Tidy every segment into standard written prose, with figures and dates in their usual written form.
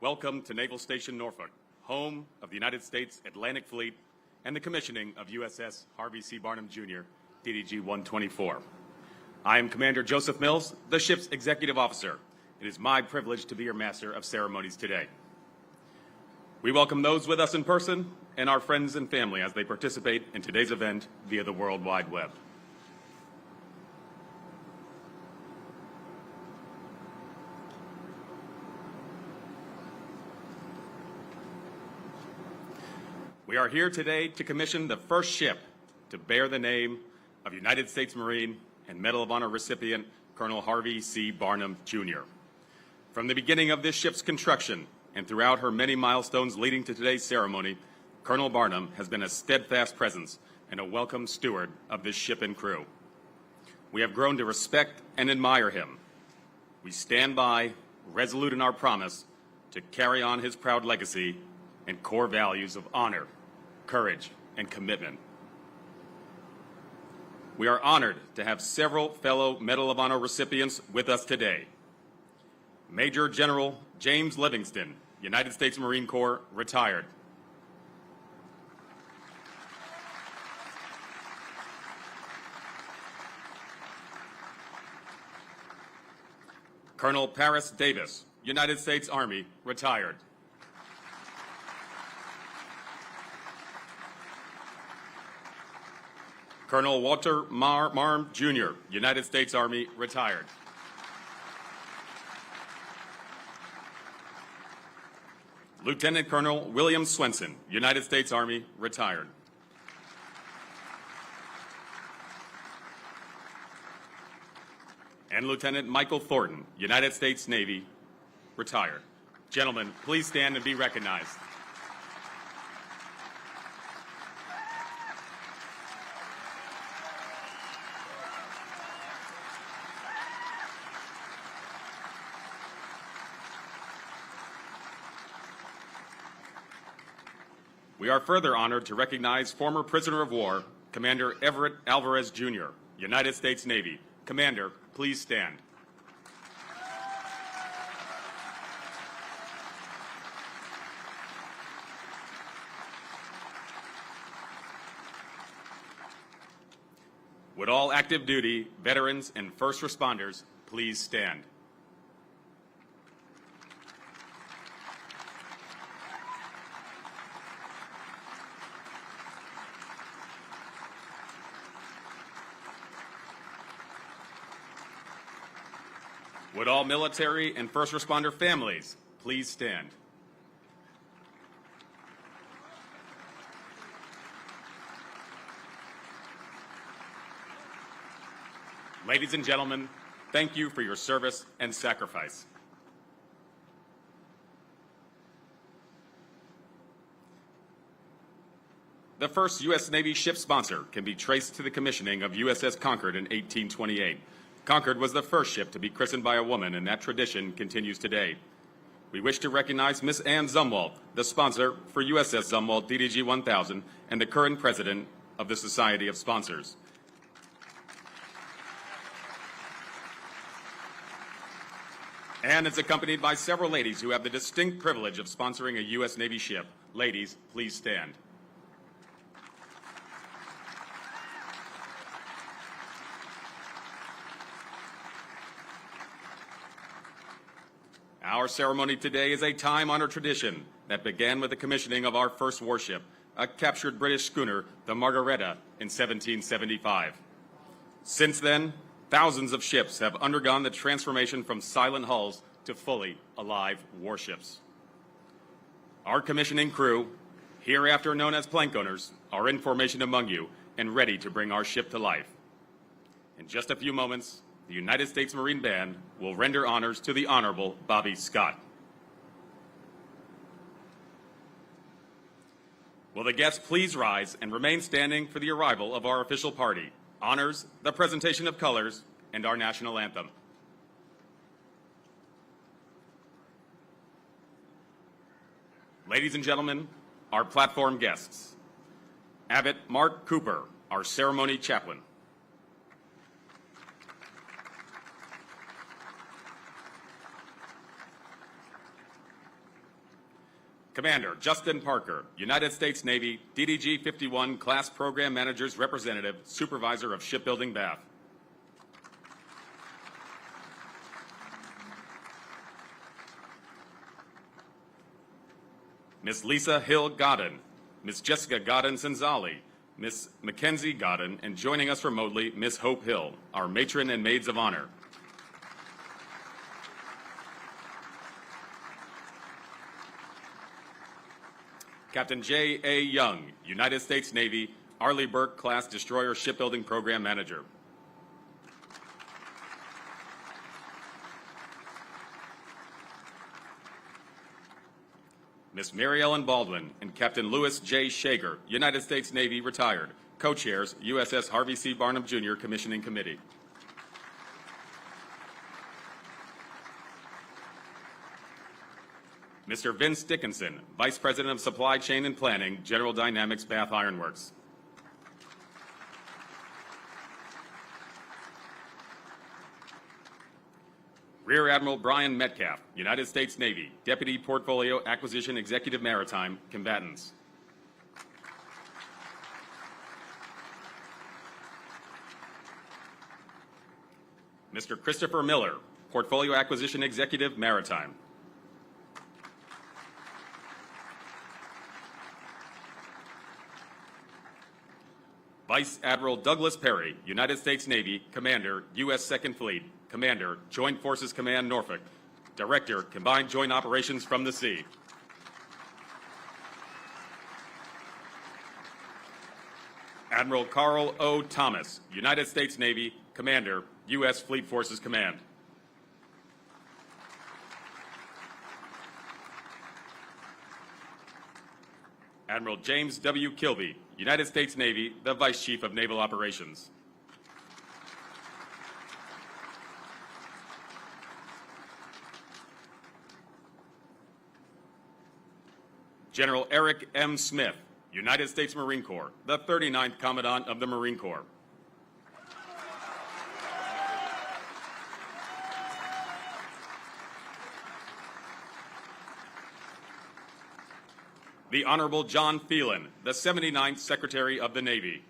Welcome to Naval Station Norfolk, home of the United States Atlantic Fleet and the commissioning of USS Harvey C. Barnum Jr., DDG-124. I am Commander Joseph Mills, the ship's executive officer. It is my privilege to be your master of ceremonies today. We welcome those with us in person and our friends and family as they participate in today's event via the World Wide Web. We are here today to commission the first ship to bear the name of United States Marine and Medal of Honor recipient Colonel Harvey C. Barnum, Jr. From the beginning of this ship's construction and throughout her many milestones leading to today's ceremony, Colonel Barnum has been a steadfast presence and a welcome steward of this ship and crew. We have grown to respect and admire him. We stand by, resolute in our promise to carry on his proud legacy and core values of honor, courage, and commitment. We are honored to have several fellow Medal of Honor recipients with us today. Major General James Livingston, United States Marine Corps, retired. Colonel Paris Davis, United States Army, retired. Colonel Walter Marm, Jr., United States Army, retired. Lieutenant Colonel William Swenson, United States Army, retired. And Lieutenant Michael Thornton, United States Navy, retired. Gentlemen, please stand and be recognized. We are further honored to recognize former prisoner of war, Commander Everett Alvarez, Jr., United States Navy. Commander, please stand. Would all active duty, veterans, and first responders please stand? Would all military and first responder families please stand? Ladies and gentlemen, thank you for your service and sacrifice. The first U.S. Navy ship sponsor can be traced to the commissioning of USS Concord in 1828. Concord was the first ship to be christened by a woman, and that tradition continues today. We wish to recognize Miss Ann Zumwalt, the sponsor for USS Zumwalt DDG-1000 and the current president of the Society of Sponsors. Ann is accompanied by several ladies who have the distinct privilege of sponsoring a U.S. Navy ship. Ladies, please stand. Our ceremony today is a time-honored tradition that began with the commissioning of our first warship, a captured British schooner, the Margareta, in 1775. Since then, thousands of ships have undergone the transformation from silent hulls to fully alive warships. Our commissioning crew, hereafter known as plank owners, are in formation among you and ready to bring our ship to life. In just a few moments, the United States Marine Band will render honors to the Honorable Bobby Scott. Will the guests please rise and remain standing for the arrival of our official party, honors, the presentation of colors, and our national anthem. Ladies and gentlemen, our platform guests. Abbot Mark Cooper, our ceremony chaplain. Commander Justin Parker, United States Navy, DDG-51 Class Program Manager's Representative, Supervisor of Shipbuilding, Bath. Ms. Lisa Hill Godden, Ms. Jessica Godden-Senzali, Ms. Mackenzie Godden, and joining us remotely, Ms. Hope Hill, our matron and maids of honor. Captain J. A. Young, United States Navy, Arleigh Burke-class Destroyer Shipbuilding Program Manager. Ms. Mary Ellen Baldwin and Captain Louis J. Shager, United States Navy, retired, co-chairs, USS Harvey C. Barnum Jr. Commissioning Committee. Mr. Vince Dickinson, Vice President of Supply Chain and Planning, General Dynamics Bath Iron Works. Rear Admiral Brian Metcalf, United States Navy, Deputy Portfolio Acquisition Executive Maritime, Combatants. Mr. Christopher Miller, Portfolio Acquisition Executive Maritime. Vice Admiral Douglas Perry, United States Navy, Commander, U.S. Second Fleet, Commander, Joint Forces Command, Norfolk, Director, Combined Joint Operations from the Sea. Admiral Carl O. Thomas, United States Navy, Commander, U.S. Fleet Forces Command. Admiral James W. Kilby, United States Navy, the Vice Chief of Naval Operations. General Eric M. Smith, United States Marine Corps, the 39th Commandant of the Marine Corps. The Honorable John Phelan, the 79th Secretary of the Navy.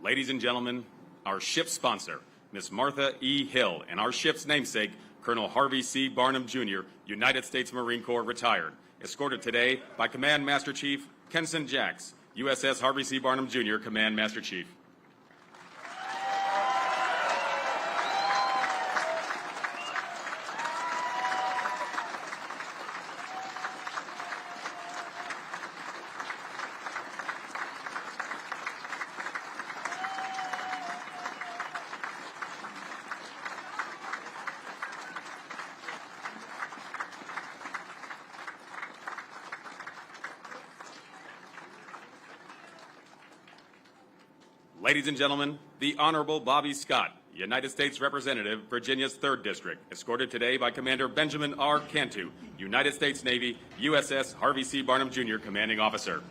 Ladies and gentlemen, our ship's sponsor, Ms. Martha E. Hill, and our ship's namesake, Colonel Harvey C. Barnum Jr., United States Marine Corps, retired, escorted today by Command Master Chief Kenson Jacks, USS Harvey C. Barnum Jr., Command Master Chief. Ladies and gentlemen, the Honorable Bobby Scott, United States Representative, Virginia's 3rd District, escorted today by Commander Benjamin R. Cantu, United States Navy, USS Harvey C. Barnum Jr., Commanding Officer.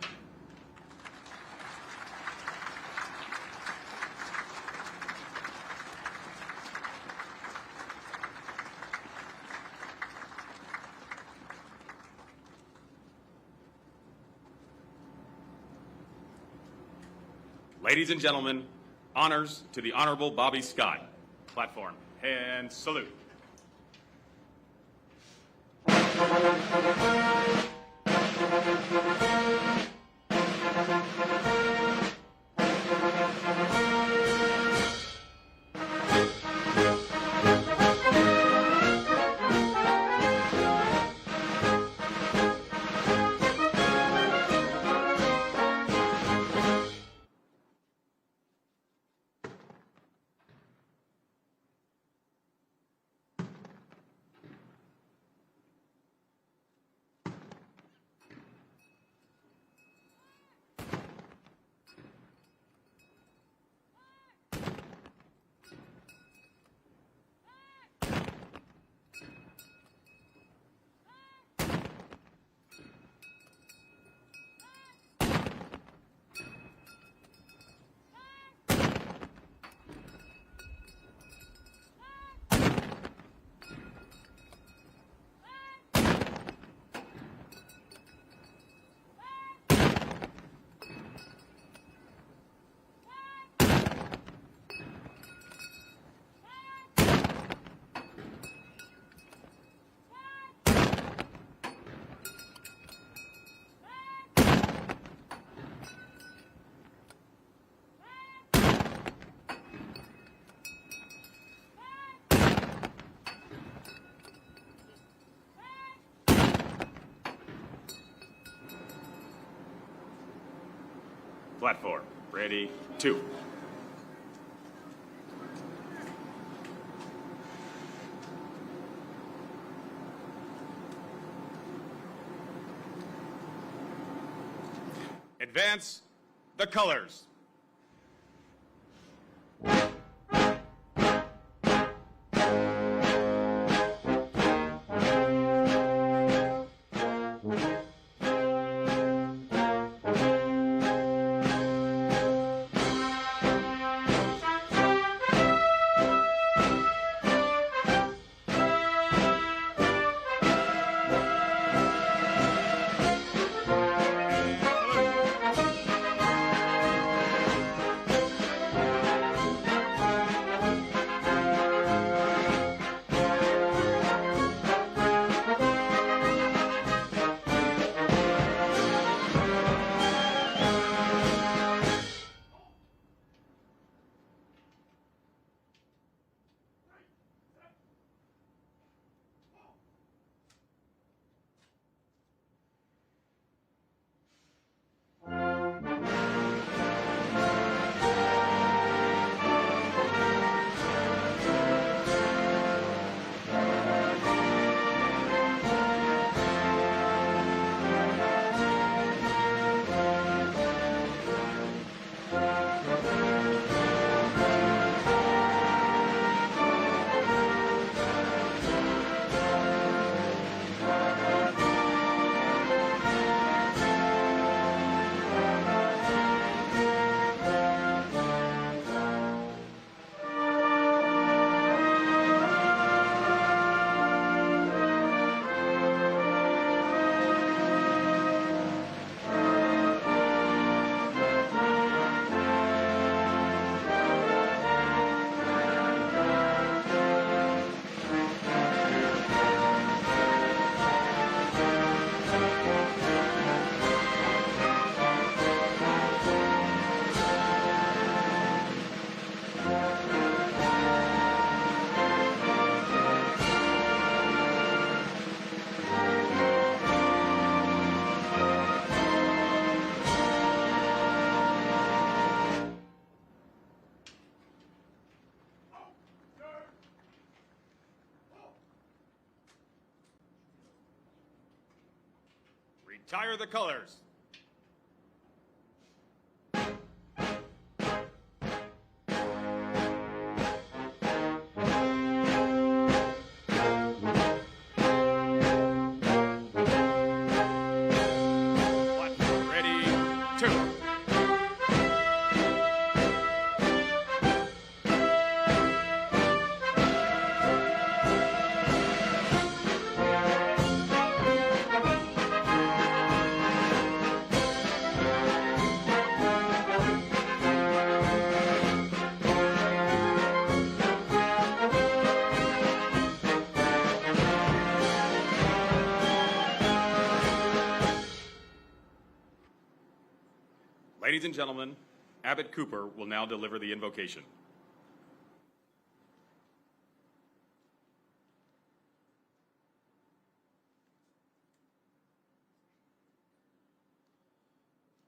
Ladies and gentlemen, honors to the Honorable Bobby Scott. Platform and salute. Platform, ready, 2. Advance the colors. Retire the colors. Ready, 2. Ladies and gentlemen, Abbot Cooper will now deliver the invocation.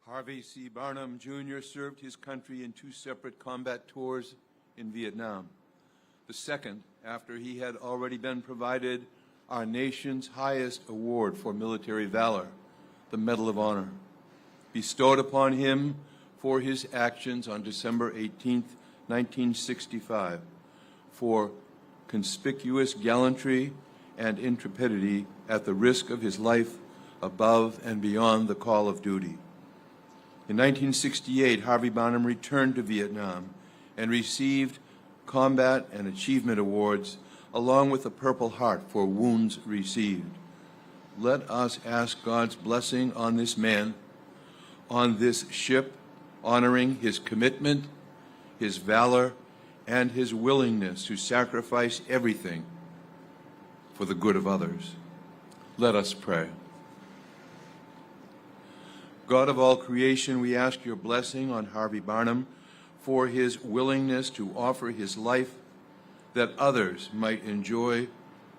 Harvey C. Barnum Jr. served his country in 2 separate combat tours in Vietnam. The second, after he had already been provided our nation's highest award for military valor, the Medal of Honor, bestowed upon him for his actions on December 18, 1965, for conspicuous gallantry and intrepidity at the risk of his life above and beyond the call of duty. In 1968, Harvey Barnum returned to Vietnam and received Combat and Achievement Awards, along with the Purple Heart for wounds received. Let us ask God's blessing on this man, on this ship, honoring his commitment, his valor, and his willingness to sacrifice everything for the good of others. Let us pray. God of all creation, we ask your blessing on Harvey Barnum for his willingness to offer his life that others might enjoy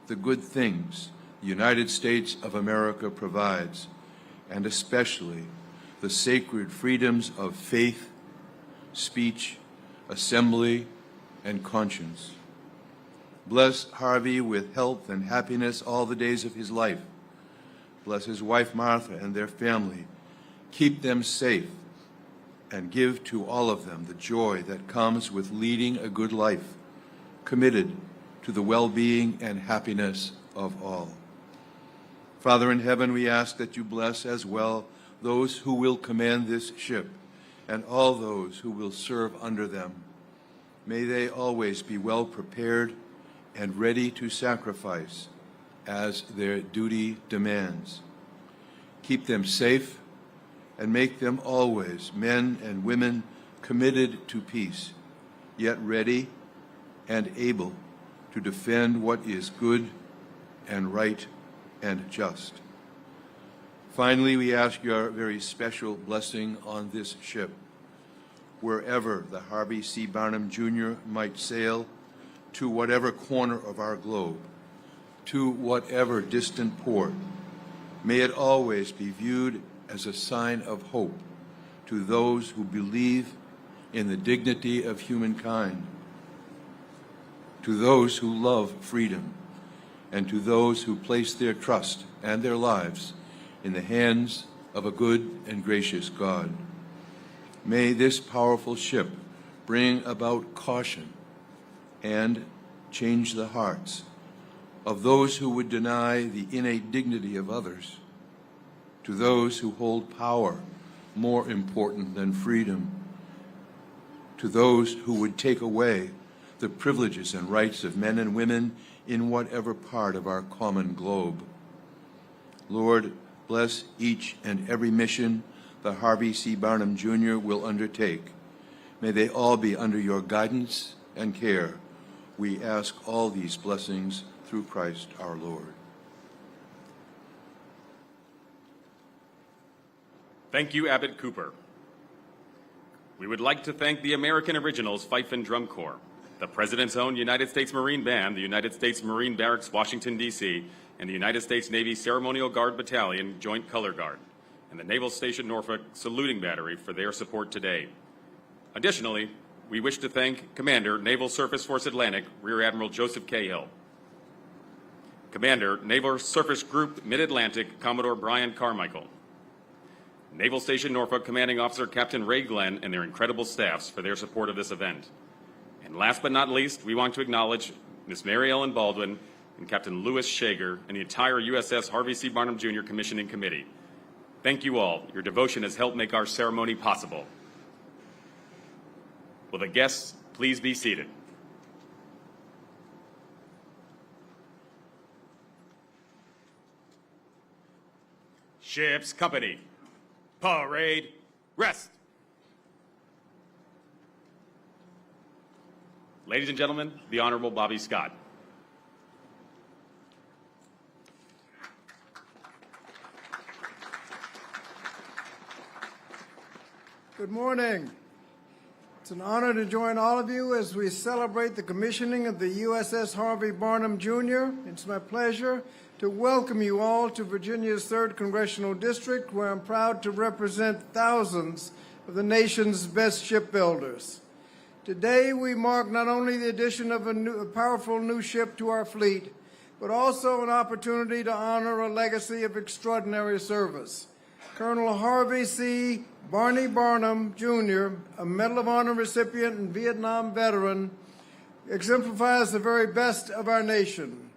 the good things the United States of America provides, and especially the sacred freedoms of faith, speech, assembly, and conscience. Bless Harvey with health and happiness all the days of his life. Bless his wife Martha and their family. Keep them safe and give to all of them the joy that comes with leading a good life, committed to the well-being and happiness of all. Father in heaven, we ask that you bless as well those who will command this ship and all those who will serve under them. May they always be well prepared and ready to sacrifice as their duty demands. Keep them safe and make them always men and women committed to peace, yet ready and able to defend what is good and right and just. Finally, we ask your very special blessing on this ship. Wherever the Harvey C. Barnum Jr. might sail, to whatever corner of our globe, to whatever distant port, may it always be viewed as a sign of hope to those who believe in the dignity of humankind, to those who love freedom, and to those who place their trust and their lives in the hands of a good and gracious God. May this powerful ship bring about caution and change the hearts of those who would deny the innate dignity of others, to those who hold power more important than freedom, to those who would take away the privileges and rights of men and women in whatever part of our common globe. Lord, bless each and every mission the Harvey C. Barnum Jr. will undertake. May they all be under your guidance and care. We ask all these blessings through Christ our Lord. Thank you, Abbot Cooper. We would like to thank the American Originals Fife and Drum Corps, the President's own United States Marine Band, the United States Marine Barracks, Washington, D.C., and the United States Navy Ceremonial Guard Battalion, Joint Color Guard, and the Naval Station Norfolk Saluting Battery for their support today. Additionally, we wish to thank Commander, Naval Surface Force Atlantic, Rear Admiral Joseph Cahill, Commander, Naval Surface Group Mid-Atlantic, Commodore Brian Carmichael, Naval Station Norfolk Commanding Officer Captain Ray Glenn and their incredible staffs for their support of this event. And last but not least, we want to acknowledge Ms. Mary Ellen Baldwin and Captain Louis Shager and the entire USS Harvey C. Barnum Jr. Commissioning Committee. Thank you all. Your devotion has helped make our ceremony possible. Will the guests please be seated? Ship's company. Parade. Rest. Ladies and gentlemen, the Honorable Bobby Scott. Good morning. It's an honor to join all of you as we celebrate the commissioning of the USS Harvey Barnum Jr. It's my pleasure to welcome you all to Virginia's 3rd Congressional District, where I'm proud to represent thousands of the nation's best shipbuilders. Today, we mark not only the addition of a powerful new ship to our fleet, but also an opportunity to honor a legacy of extraordinary service. Colonel Harvey C. Barney Barnum, Jr., a Medal of Honor recipient and Vietnam veteran, exemplifies the very best of our nation.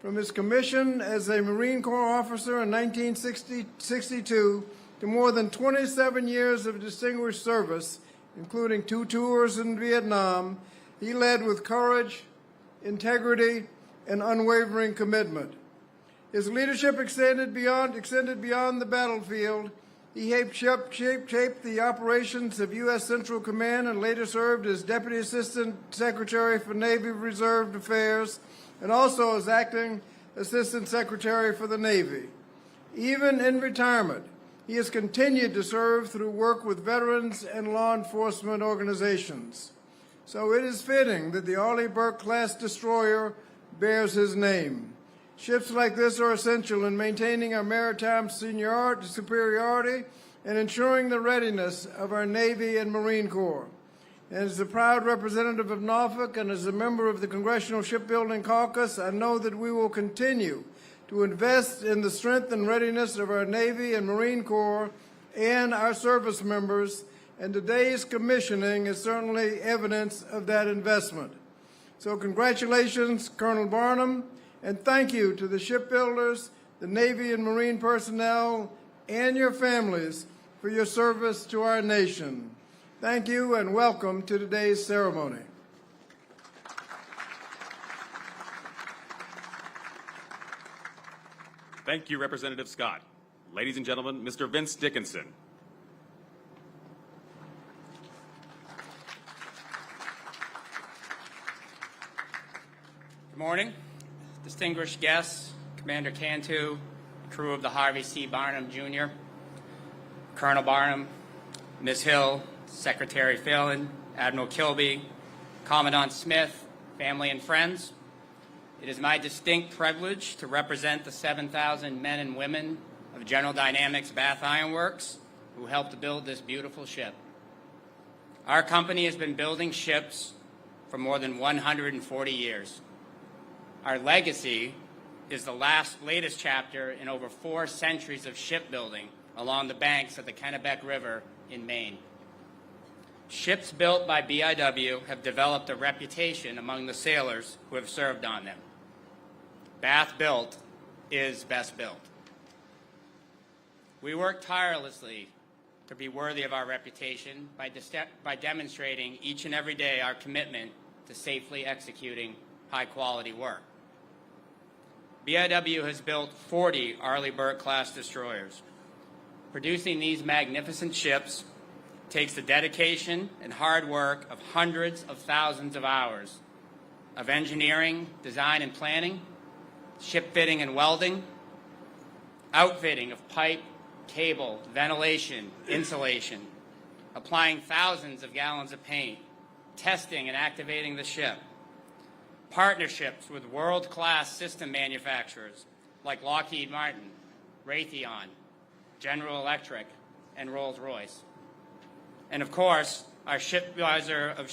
From his commission as a Marine Corps officer in 1962 to more than 27 years of distinguished service, including 2 tours in Vietnam, he led with courage, integrity, and unwavering commitment. His leadership extended beyond the battlefield. He shaped the operations of U.S. Central Command and later served as Deputy Assistant Secretary for Navy Reserve Affairs and also as Acting Assistant Secretary for the Navy. Even in retirement, he has continued to serve through work with veterans and law enforcement organizations. So it is fitting that the Arleigh Burke-class destroyer bears his name. Ships like this are essential in maintaining our maritime superiority in ensuring the readiness of our Navy and Marine Corps. And as a proud representative of Norfolk and as a member of the Congressional Shipbuilding Caucus, I know that we will continue to invest in the strength and readiness of our Navy and Marine Corps and our service members, and today's commissioning is certainly evidence of that investment. So congratulations, Colonel Barnum, and thank you to the shipbuilders, the Navy and Marine personnel, and your families for your service to our nation. Thank you and welcome to today's ceremony. Thank you, Representative Scott. Ladies and gentlemen, Mr. Vince Dickinson. Good morning, distinguished guests, Commander Cantu, crew of the Harvey C. Barnum Jr., Colonel Barnum, Ms. Hill, Secretary Phelan, Admiral Kilby, Commandant Smith, family and friends. It is my distinct privilege to represent the 7,000 men and women of General Dynamics Bath Iron Works who helped build this beautiful ship. Our company has been building ships for more than 140 years. Our legacy is the latest chapter in over 4 centuries of shipbuilding along the banks of the Kennebec River in Maine. Ships built by BIW have developed a reputation among the sailors who have served on them. Bath built is best built. We work tirelessly to be worthy of our reputation by demonstrating each and every day our commitment to safely executing high-quality work. BIW has built 40 Arleigh Burke-class destroyers. Producing these magnificent ships takes the dedication and hard work of hundreds of thousands of hours of engineering, design and planning, ship fitting and welding, outfitting of pipe, cable, ventilation, insulation, applying thousands of gallons of paint, testing and activating the ship, partnerships with world-class system manufacturers like Lockheed Martin, Raytheon, General Electric, and Rolls-Royce. And of course, our supervisor of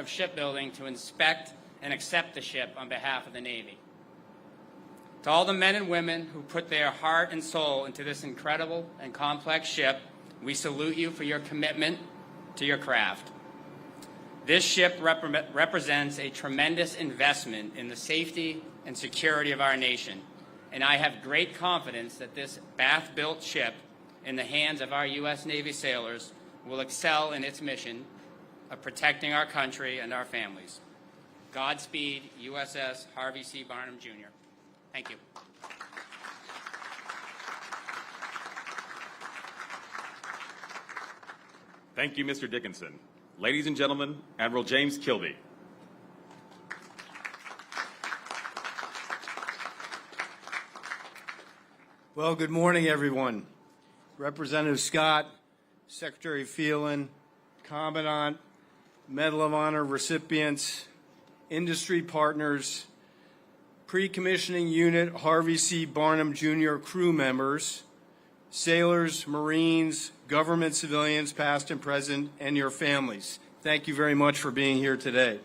shipbuilding to inspect and accept the ship on behalf of the Navy. To all the men and women who put their heart and soul into this incredible and complex ship, we salute you for your commitment to your craft. This ship represents a tremendous investment in the safety and security of our nation, and I have great confidence that this Bath-built ship in the hands of our U.S. Navy sailors will excel in its mission of protecting our country and our families. Godspeed, USS Harvey C. Barnum Jr. Thank you. Thank you, Mr. Dickinson. Ladies and gentlemen, Admiral James Kilby. Well, good morning, everyone. Representative Scott, Secretary Phelan, Commandant, Medal of Honor recipients, industry partners, pre-commissioning unit Harvey C. Barnum Jr. crew members, sailors, Marines, government civilians, past and present, and your families. Thank you very much for being here today.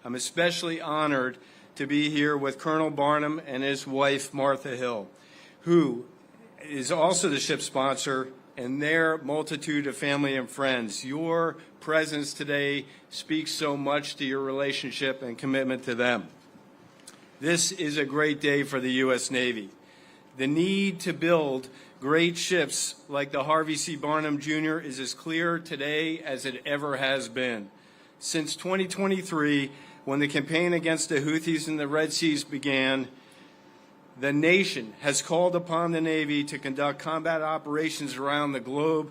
I'm especially honored to be here with Colonel Barnum and his wife, Martha Hill, who is also the ship sponsor, and their multitude of family and friends. Your presence today speaks so much to your relationship and commitment to them. This is a great day for the U.S. Navy. The need to build great ships like the Harvey C. Barnum Jr. is as clear today as it ever has been. Since 2023, when the campaign against the Houthis in the Red Seas began, the nation has called upon the Navy to conduct combat operations around the globe,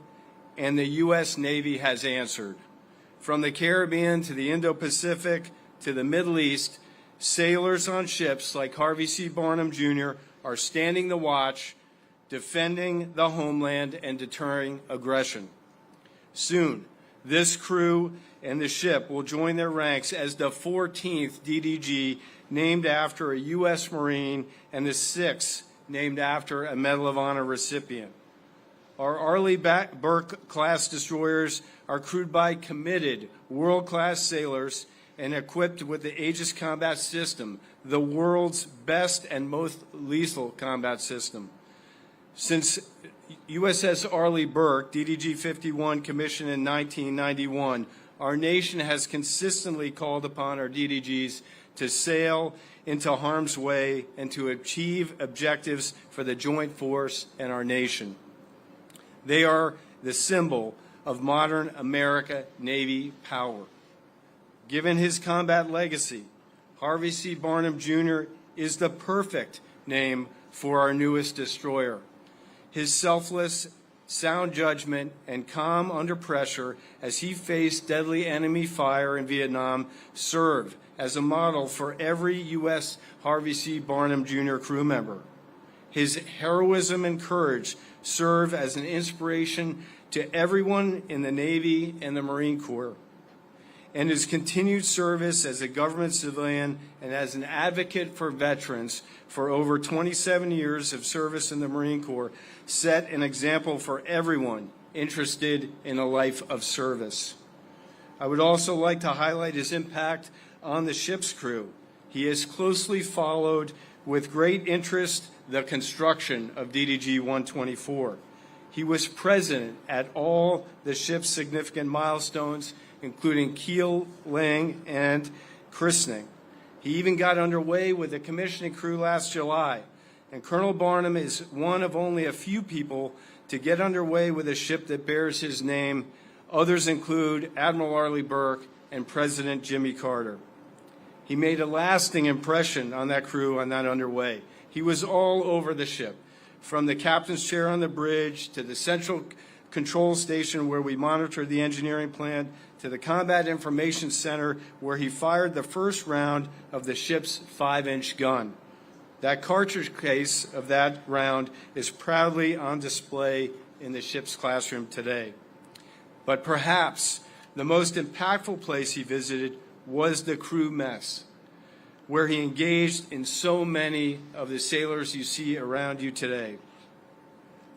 and the U.S. Navy has answered. From the Caribbean to the Indo-Pacific to the Middle East, sailors on ships like Harvey C. Barnum Jr. are standing the watch, defending the homeland and deterring aggression. Soon, this crew and the ship will join their ranks as the 14th DDG, named after a U.S. Marine, and the 6th named after a Medal of Honor recipient. Our Arleigh Burke-class destroyers are crewed by committed, world-class sailors and equipped with the Aegis combat system, the world's best and most lethal combat system. Since USS Arleigh Burke, DDG-51, commissioned in 1991, our nation has consistently called upon our DDGs to sail into harm's way and to achieve objectives for the joint force and our nation. They are the symbol of modern America Navy power. Given his combat legacy, Harvey C. Barnum Jr. is the perfect name for our newest destroyer. His selfless, sound judgment, and calm under pressure as he faced deadly enemy fire in Vietnam served as a model for every U.S. Harvey C. Barnum Jr. crew member. His heroism and courage serve as an inspiration to everyone in the Navy and the Marine Corps. And his continued service as a government civilian and as an advocate for veterans for over 27 years of service in the Marine Corps set an example for everyone interested in a life of service. I would also like to highlight his impact on the ship's crew. He has closely followed with great interest the construction of DDG-124. He was present at all the ship's significant milestones, including keel laying and christening. He even got underway with the commissioning crew last July, and Colonel Barnum is one of only a few people to get underway with a ship that bears his name. Others include Admiral Arleigh Burke and President Jimmy Carter. He made a lasting impression on that crew on that underway. He was all over the ship, from the captain's chair on the bridge to the central control station where we monitored the engineering plant to the Combat Information Center where he fired the first round of the ship's 5-inch gun. That cartridge case of that round is proudly on display in the ship's classroom today. But perhaps the most impactful place he visited was the crew mess, where he engaged in so many of the sailors you see around you today.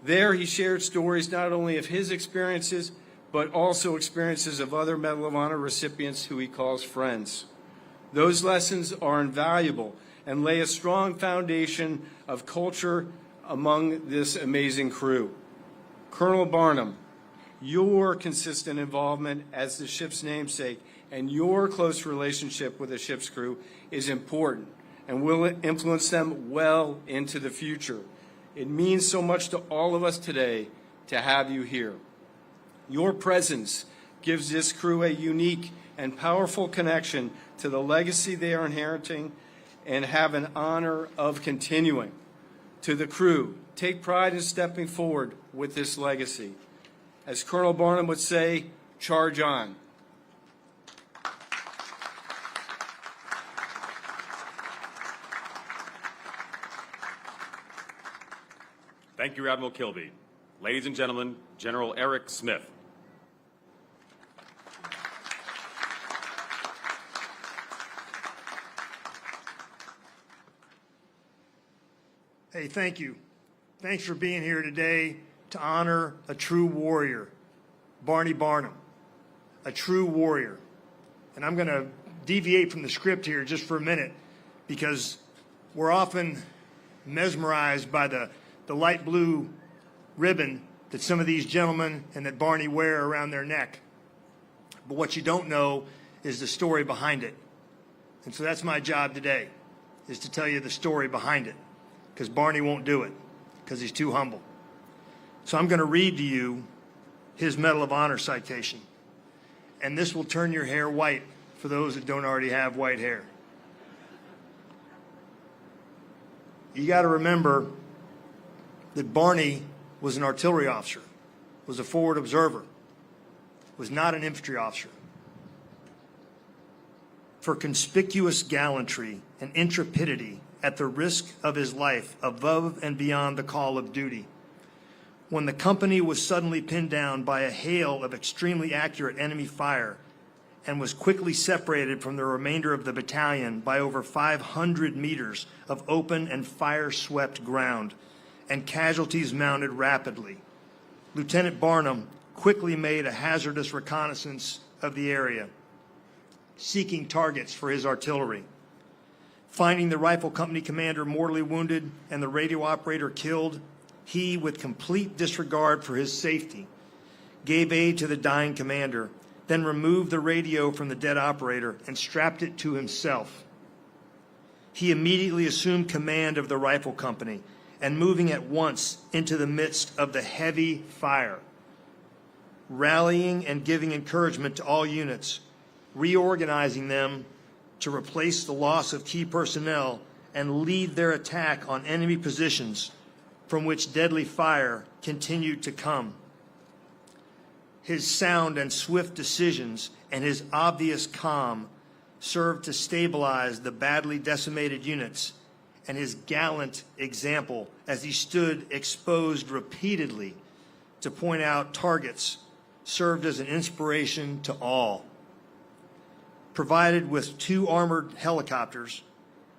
There he shared stories not only of his experiences, but also experiences of other Medal of Honor recipients who he calls friends. Those lessons are invaluable and lay a strong foundation of culture among this amazing crew. Colonel Barnum, your consistent involvement as the ship's namesake and your close relationship with the ship's crew is important and will influence them well into the future. It means so much to all of us today to have you here. Your presence gives this crew a unique and powerful connection to the legacy they are inheriting and have an honor of continuing. To the crew, take pride in stepping forward with this legacy. As Colonel Barnum would say, charge on. Thank you, Admiral Kilby. Ladies and gentlemen, General Eric Smith. Hey, thank you. Thanks for being here today to honor a true warrior, Barney Barnum, a true warrior. And I'm going to deviate from the script here just for a minute because we're often mesmerized by the light blue ribbon that some of these gentlemen and that Barney wear around their neck. But what you don't know is the story behind it. And so that's my job today, is to tell you the story behind it, because Barney won't do it, because he's too humble. So I'm going to read to you his Medal of Honor citation. And this will turn your hair white for those that don't already have white hair. You got to remember that Barney was an artillery officer, was a forward observer, was not an infantry officer. For conspicuous gallantry and intrepidity at the risk of his life above and beyond the call of duty, when the company was suddenly pinned down by a hail of extremely accurate enemy fire and was quickly separated from the remainder of the battalion by over 500 meters of open and fire-swept ground, and casualties mounted rapidly. Lieutenant Barnum quickly made a hazardous reconnaissance of the area, seeking targets for his artillery. Finding the rifle company commander mortally wounded and the radio operator killed, he, with complete disregard for his safety, gave aid to the dying commander, then removed the radio from the dead operator and strapped it to himself. He immediately assumed command of the rifle company and moving at once into the midst of the heavy fire, rallying and giving encouragement to all units, reorganizing them to replace the loss of key personnel and lead their attack on enemy positions from which deadly fire continued to come. His sound and swift decisions and his obvious calm served to stabilize the badly decimated units, and his gallant example as he stood exposed repeatedly to point out targets served as an inspiration to all. Provided with 2 armored helicopters,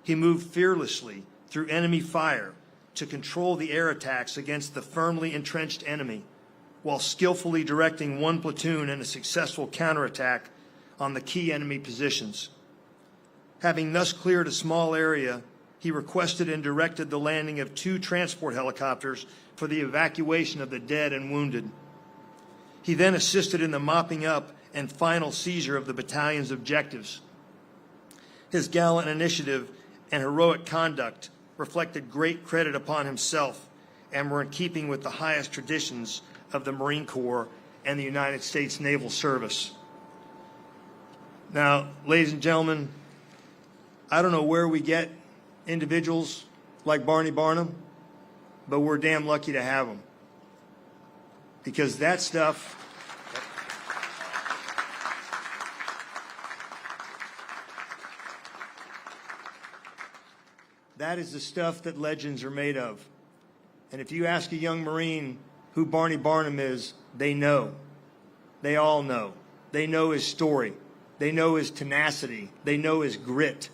he moved fearlessly through enemy fire to control the air attacks against the firmly entrenched enemy, while skillfully directing 1 platoon in a successful counterattack on the key enemy positions. Having thus cleared a small area, he requested and directed the landing of 2 transport helicopters for the evacuation of the dead and wounded. He then assisted in the mopping up and final seizure of the battalion's objectives. His gallant initiative and heroic conduct reflected great credit upon himself and were in keeping with the highest traditions of the Marine Corps and the United States Naval Service. Now, ladies and gentlemen, I don't know where we get individuals like Barney Barnum, but we're damn lucky to have them. Because that stuff, that is the stuff that legends are made of. And if you ask a young Marine who Barney Barnum is, they know. They all know. They know his story. They know his tenacity. They know his grit.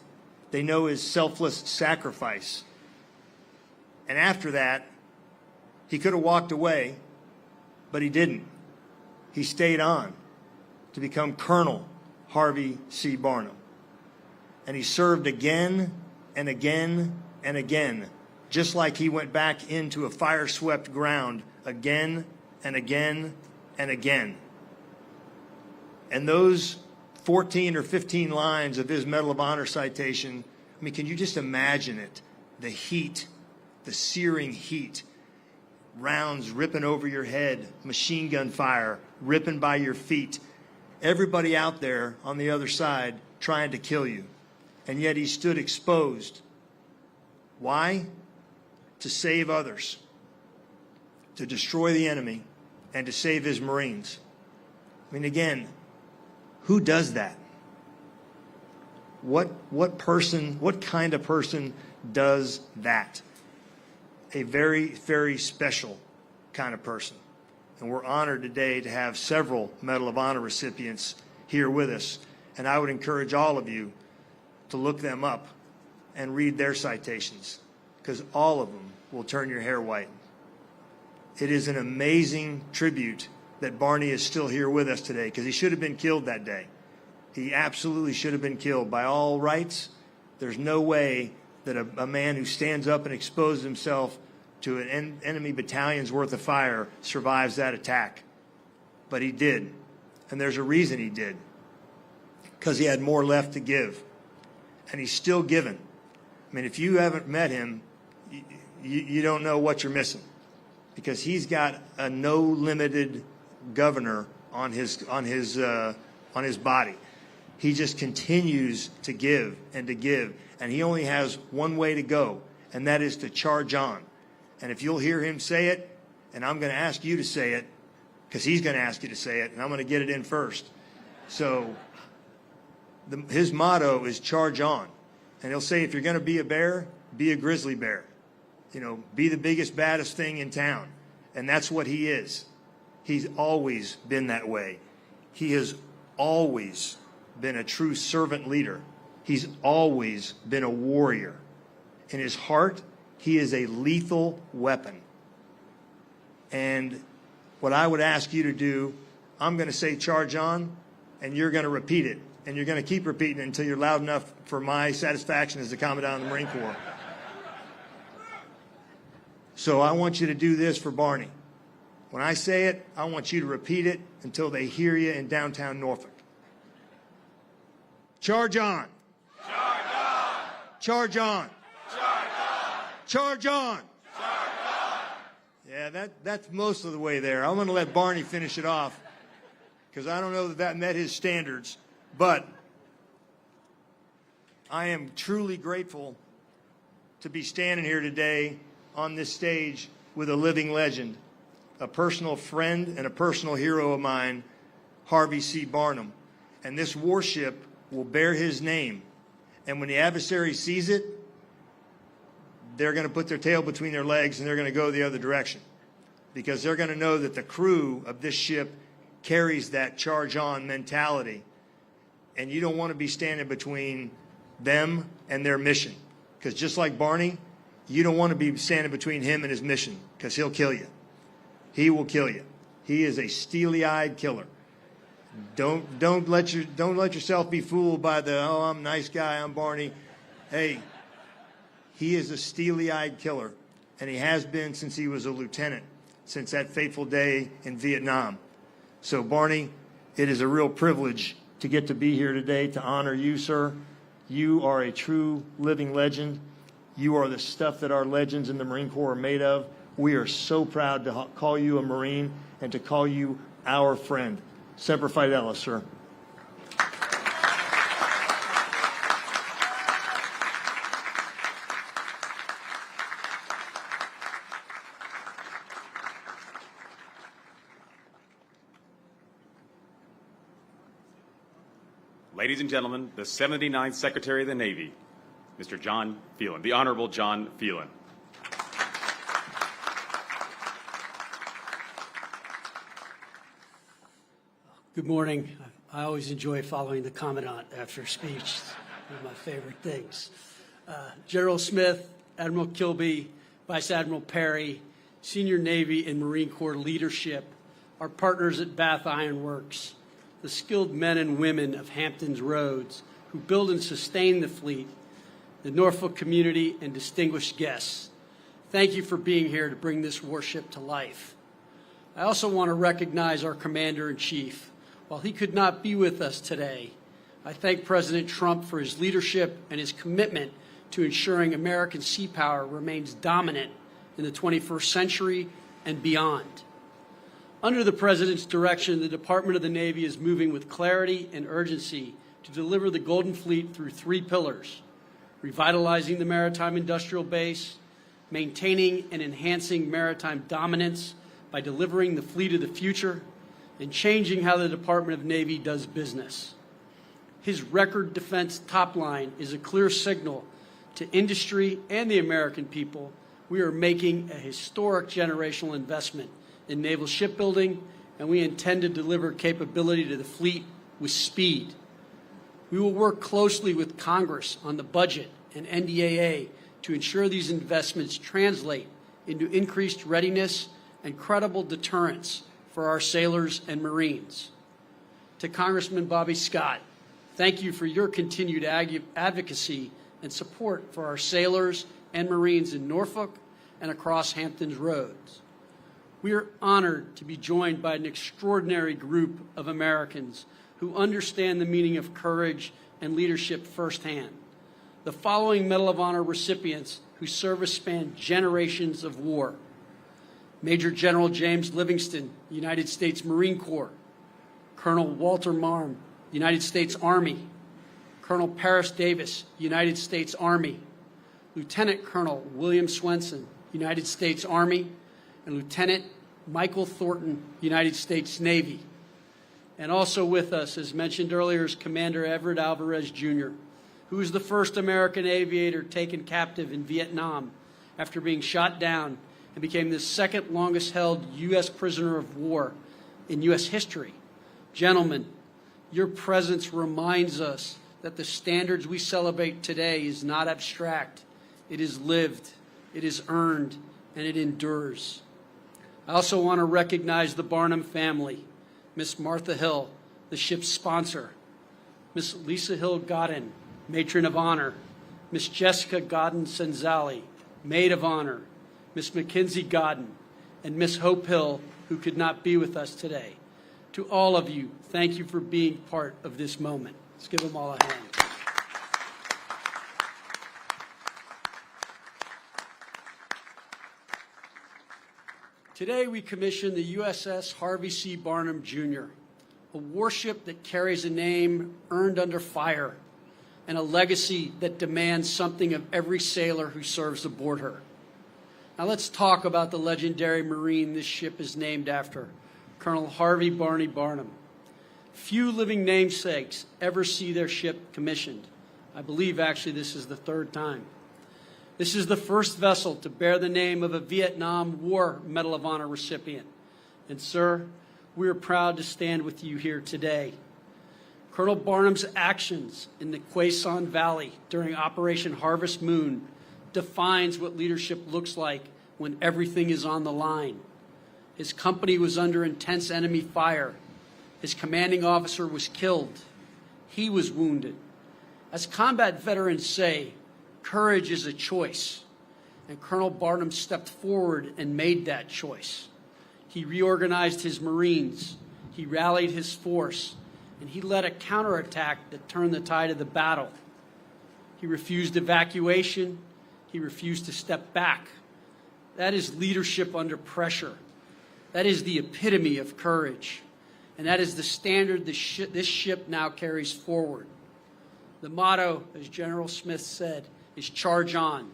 They know his selfless sacrifice. And after that, he could have walked away, but he didn't. He stayed on to become Colonel Harvey C. Barnum. And he served again and again and again, just like he went back into a fire-swept ground again and again and again. And those 14 or 15 lines of his Medal of Honor citation, I mean, can you just imagine it? The heat, the searing heat, rounds ripping over your head, machine gun fire ripping by your feet, everybody out there on the other side trying to kill you. And yet he stood exposed. Why? To save others, to destroy the enemy, and to save his Marines. I mean, again, who does that? What kind of person does that? A very, very special kind of person. And we're honored today to have several Medal of Honor recipients here with us. And I would encourage all of you to look them up and read their citations, because all of them will turn your hair white. It is an amazing tribute that Barney is still here with us today, because he should have been killed that day. He absolutely should have been killed. By all rights, there's no way that a man who stands up and exposes himself to an enemy battalion's worth of fire survives that attack. But he did, and there's a reason he did, because he had more left to give, and he's still giving. I mean, if you haven't met him, you don't know what you're missing, because he's got a no limited governor on his body. He just continues to give and to give, and he only has one way to go, and that is to charge on. And if you'll hear him say it, and I'm going to ask you to say it, because he's going to ask you to say it, and I'm going to get it in first. So his motto is charge on. And he'll say, if you're going to be a bear, be a grizzly bear. You know, be the biggest, baddest thing in town. And that's what he is. He's always been that way. He has always been a true servant leader. He's always been a warrior. In his heart, he is a lethal weapon. And what I would ask you to do, I'm going to say charge on, and you're going to repeat it. And you're going to keep repeating it until you're loud enough for my satisfaction as the Commandant of the Marine Corps. So I want you to do this for Barney. When I say it, I want you to repeat it until they hear you in downtown Norfolk. Charge on. Charge on. Charge on. Charge on. Charge on. Yeah, that's most of the way there. I'm going to let Barney finish it off because I don't know that that met his standards. But I am truly grateful to be standing here today on this stage with a living legend, a personal friend and a personal hero of mine, Harvey C. Barnum. And this warship will bear his name. And when the adversary sees it, they're going to put their tail between their legs and they're going to go the other direction, because they're going to know that the crew of this ship carries that charge on mentality. And you don't want to be standing between them and their mission, because just like Barney, you don't want to be standing between him and his mission, because he'll kill you. He will kill you. He is a steely-eyed killer. Don't let yourself be fooled by the, oh, I'm a nice guy, I'm Barney. Hey, he is a steely-eyed killer, and he has been since he was a lieutenant, since that fateful day in Vietnam. So, Barney, it is a real privilege to get to be here today to honor you, sir. You are a true living legend. You are the stuff that our legends in the Marine Corps are made of. We are so proud to call you a Marine and to call you our friend. Semper Fidelis, sir. Ladies and gentlemen, the 79th Secretary of the Navy, Mr. John Phelan, the Honorable John Phelan. Good morning. I always enjoy following the Commandant after a speech. It's one of my favorite things. General Smith, Admiral Kilby, Vice Admiral Perry, Senior Navy and Marine Corps leadership, our partners at Bath Iron Works, the skilled men and women of Hampton's Roads who build and sustain the fleet, the Norfolk community, and distinguished guests. Thank you for being here to bring this warship to life. I also want to recognize our Commander-in-Chief. While he could not be with us today, I thank President Trump for his leadership and his commitment to ensuring American sea power remains dominant in the 21st century and beyond. Under the President's direction, the Department of the Navy is moving with clarity and urgency to deliver the Golden Fleet through three pillars: revitalizing the maritime industrial base, maintaining and enhancing maritime dominance by delivering the fleet of the future, and changing how the Department of Navy does business. His record defense top line is a clear signal to industry and the American people we are making a historic generational investment in naval shipbuilding, and we intend to deliver capability to the fleet with speed. We will work closely with Congress on the budget and NDAA to ensure these investments translate into increased readiness and credible deterrence for our sailors and Marines. To Congressman Bobby Scott, thank you for your continued advocacy and support for our sailors and Marines in Norfolk and across Hampton's Roads. We are honored to be joined by an extraordinary group of Americans who understand the meaning of courage and leadership firsthand. The following Medal of Honor recipients whose service spanned generations of war: Major General James Livingston, United States Marine Corps; Colonel Walter Marm, United States Army; Colonel Paris Davis, United States Army; Lieutenant Colonel William Swenson, United States Army; and Lieutenant Michael Thornton, United States Navy. And also with us, as mentioned earlier, is Commander Everett Alvarez, Jr., who was the first American aviator taken captive in Vietnam after being shot down and became the second longest held U.S. prisoner of war in U.S. history. Gentlemen, your presence reminds us that the standards we celebrate today is not abstract. It is lived, it is earned, and it endures. I also want to recognize the Barnum family, Miss Martha Hill, the ship's sponsor, Miss Lisa Hill Godden, Matron of Honor, Miss Jessica Godden-Senzali, Maid of Honor, Miss Mackenzie Godden, and Miss Hope Hill, who could not be with us today. To all of you, thank you for being part of this moment. Let's give them all a hand. Today we commission the USS Harvey C. Barnum Jr., a warship that carries a name earned under fire and a legacy that demands something of every sailor who serves aboard her. Now let's talk about the legendary Marine this ship is named after, Colonel Harvey Barney Barnum. Few living namesakes ever see their ship commissioned. I believe actually this is the third time. This is the first vessel to bear the name of a Vietnam War Medal of Honor recipient. And sir, we are proud to stand with you here today. Colonel Barnum's actions in the Quai Son Valley during Operation Harvest Moon defines what leadership looks like when everything is on the line. His company was under intense enemy fire. His commanding officer was killed. He was wounded. As combat veterans say, courage is a choice, and Colonel Barnum stepped forward and made that choice. He reorganized his Marines, he rallied his force, and he led a counterattack that turned the tide of the battle. He refused evacuation, he refused to step back. That is leadership under pressure. That is the epitome of courage, and that is the standard this ship now carries forward. The motto, as General Smith said, is charge on.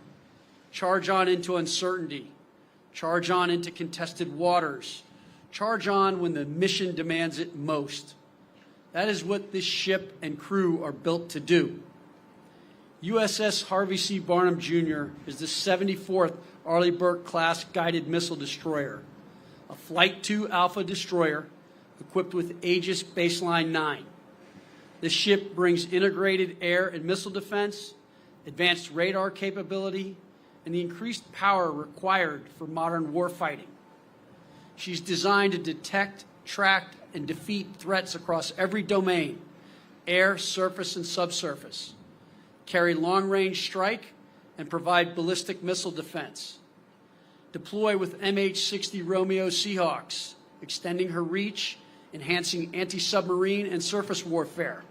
Charge on into uncertainty. Charge on into contested waters. Charge on when the mission demands it most. That is what this ship and crew are built to do. USS Harvey C. Barnum Jr. is the 74th Arleigh Burke-class guided missile destroyer, a Flight II Alpha destroyer equipped with Aegis Baseline 9. This ship brings integrated air and missile defense, advanced radar capability, and the increased power required for modern warfighting. She's designed to detect, track, and defeat threats across every domain, air, surface, and subsurface, carry long-range strike, and provide ballistic missile defense. Deploy with MH-60 Romeo Seahawks, extending her reach, enhancing anti-submarine and surface warfare,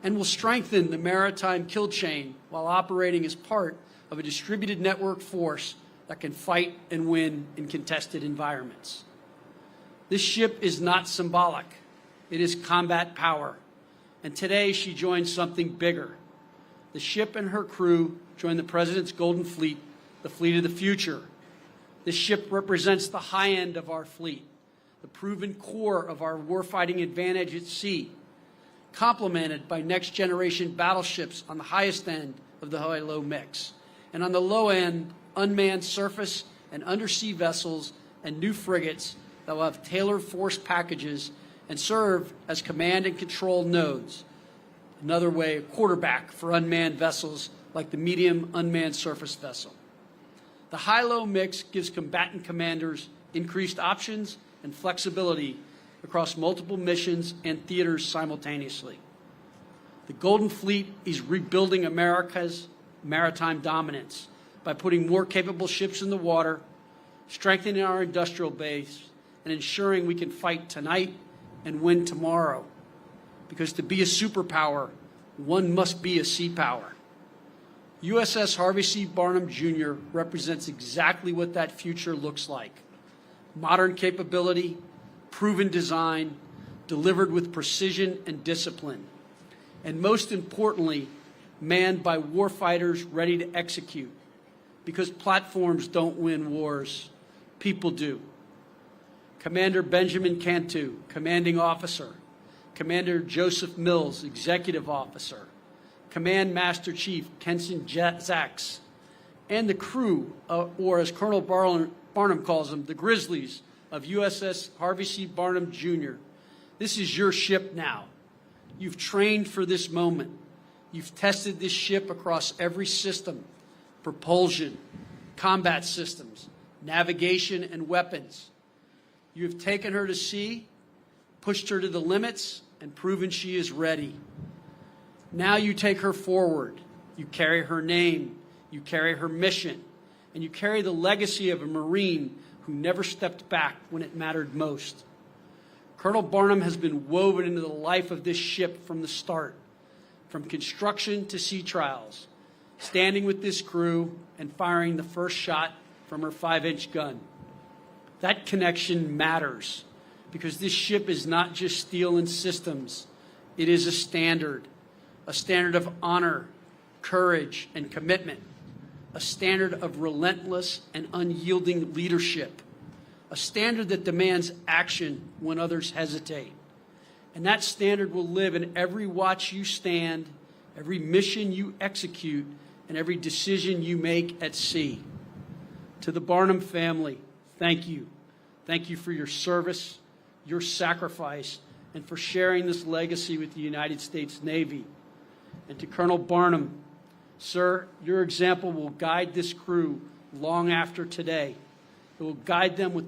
and will strengthen the maritime kill chain while operating as part of a distributed network force that can fight and win in contested environments. This ship is not symbolic. It is combat power. And today she joins something bigger. The ship and her crew join the President's Golden Fleet, the fleet of the future. This ship represents the high end of our fleet, the proven core of our warfighting advantage at sea, complemented by next-generation battleships on the highest end of the high-low mix, and on the low end, unmanned surface and undersea vessels and new frigates that will have tailored force packages and serve as command and control nodes. Another way, a quarterback for unmanned vessels like the medium unmanned surface vessel. The high-low mix gives combatant commanders increased options and flexibility across multiple missions and theaters simultaneously. The Golden Fleet is rebuilding America's maritime dominance by putting more capable ships in the water, strengthening our industrial base, and ensuring we can fight tonight and win tomorrow. Because to be a superpower, one must be a sea power. USS Harvey C. Barnum Jr. represents exactly what that future looks like. Modern capability, proven design, delivered with precision and discipline, and most importantly, manned by warfighters ready to execute, because platforms don't win wars, people do. Commander Benjamin Cantu, commanding officer, Commander Joseph Mills, executive officer, Command Master Chief Kenson Zacks, and the crew, or as Colonel Barnum calls them, the Grizzlies of USS Harvey C. Barnum Jr. This is your ship now. You've trained for this moment. You've tested this ship across every system, propulsion, combat systems, navigation, and weapons. You have taken her to sea, pushed her to the limits, and proven she is ready. Now you take her forward. You carry her name, you carry her mission, and you carry the legacy of a Marine who never stepped back when it mattered most. Colonel Barnum has been woven into the life of this ship from the start, from construction to sea trials, standing with this crew and firing the first shot from her 5-inch gun. That connection matters because this ship is not just steel and systems. It is a standard of honor, courage, and commitment, a standard of relentless and unyielding leadership, a standard that demands action when others hesitate. And that standard will live in every watch you stand, every mission you execute, and every decision you make at sea. To the Barnum family, thank you. Thank you for your service, your sacrifice, and for sharing this legacy with the United States Navy. And to Colonel Barnum, sir, your example will guide this crew long after today. It will guide them with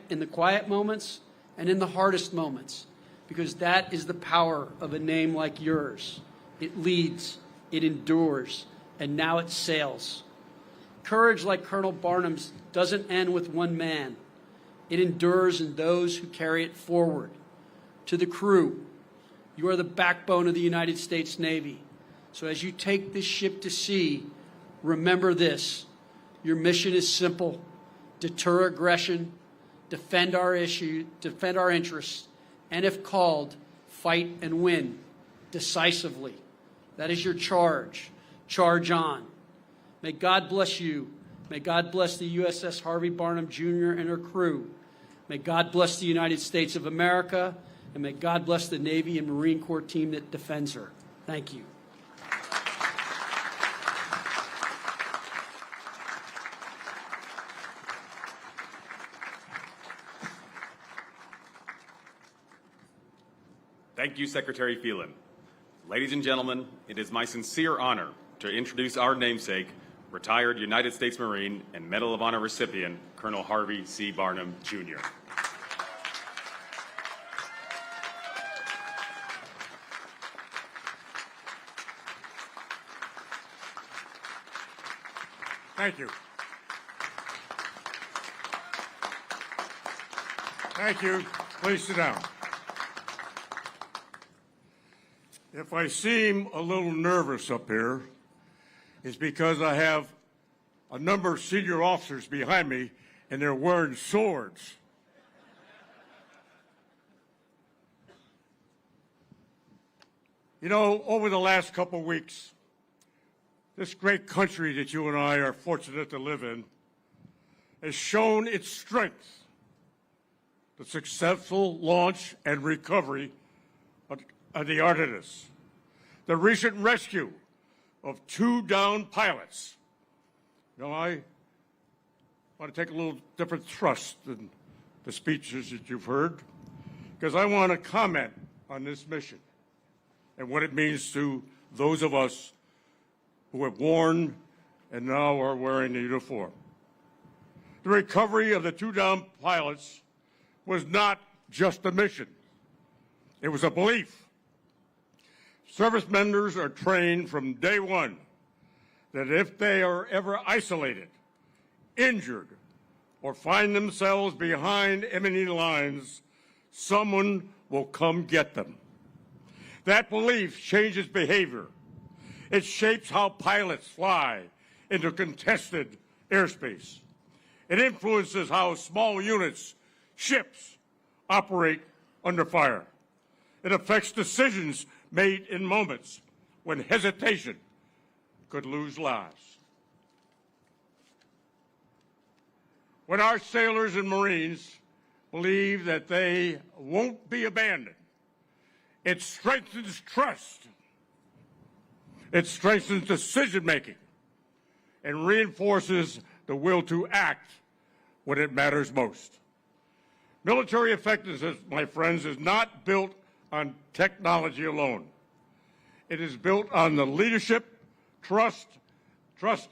in the quiet moments and in the hardest moments, because that is the power of a name like yours. It leads, it endures, and now it sails. Courage like Colonel Barnum's doesn't end with one man. It endures in those who carry it forward. To the crew, you are the backbone of the United States Navy. So as you take this ship to sea, remember this. Your mission is simple: deter aggression, defend our interests, and if called, fight and win decisively. That is your charge. Charge on. May God bless you. May God bless the USS Harvey Barnum Jr. and her crew. May God bless the United States of America, and may God bless the Navy and Marine Corps team that defends her. Thank you. Thank you, Secretary Phelan. Ladies and gentlemen, it is my sincere honor to introduce our namesake, retired United States Marine and Medal of Honor recipient, Colonel Harvey C. Barnum, Jr. Thank you. Thank you. Please sit down. If I seem a little nervous up here, it's because I have a number of senior officers behind me and they're wearing swords. You know, over the last couple of weeks, this great country that you and I are fortunate to live in has shown its strength. The successful launch and recovery of the Artemis, the recent rescue of 2 downed pilots. Now, I want to take a little different thrust than the speeches that you've heard, because I want to comment on this mission and what it means to those of us who have worn and now are wearing the uniform. The recovery of the 2 downed pilots was not just a mission. It was a belief. Service members are trained from day one that if they are ever isolated, injured, or find themselves behind enemy lines, someone will come get them. That belief changes behavior. It shapes how pilots fly into contested airspace. It influences how small units, ships, operate under fire. It affects decisions made in moments when hesitation could lose lives. When our sailors and Marines believe that they won't be abandoned, it strengthens trust. It strengthens decision-making and reinforces the will to act when it matters most. Military effectiveness, my friends, is not built on technology alone. It is built on the leadership, trust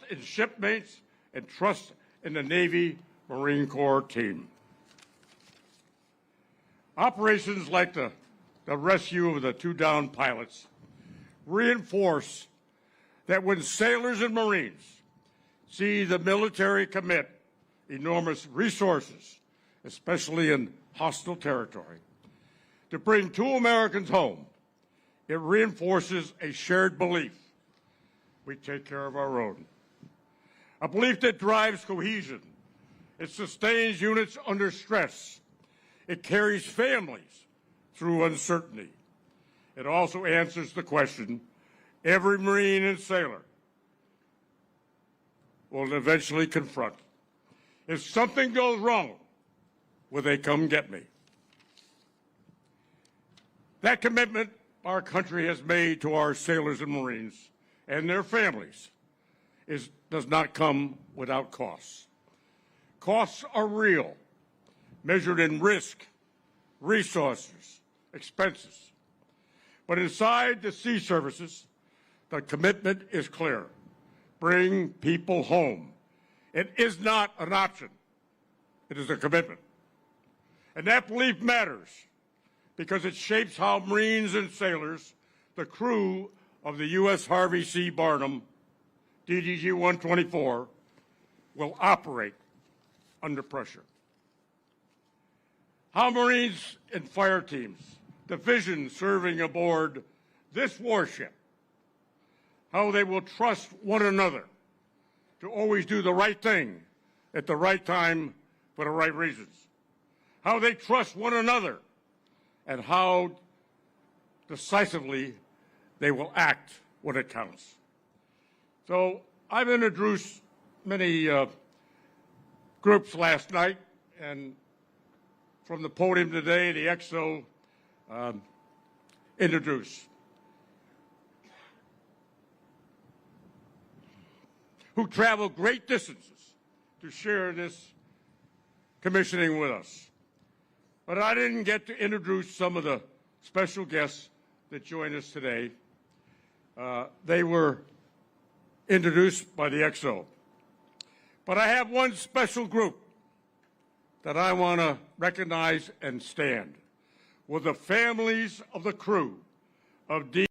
in shipmates, and trust in the Navy Marine Corps team. Operations like the rescue of the 2 downed pilots reinforce that when sailors and Marines see the military commit enormous resources, especially in hostile territory, to bring 2 Americans home, it reinforces a shared belief we take care of our own. A belief that drives cohesion. It sustains units under stress. It carries families through uncertainty. It also answers the question every Marine and sailor will eventually confront. If something goes wrong, will they come get me? That commitment our country has made to our sailors and Marines and their families does not come without costs. Costs are real, measured in risk, resources, expenses. But inside the sea services, the commitment is clear. Bring people home. It is not an option. It is a commitment. And that belief matters because it shapes how Marines and sailors, the crew of the U.S. Harvey C. Barnum, DDG-124, will operate under pressure. How Marines and fire teams, divisions serving aboard this warship, how they will trust one another to always do the right thing at the right time for the right reasons. How they trust one another and how decisively they will act when it counts. So I've introduced many groups last night, and from the podium today, the XO introduced, who travel great distances to share this commissioning with us. But I didn't get to introduce some of the special guests that joined us today. They were introduced by the XO. But I have one special group that I want to recognize and stand with the families of the crew of D.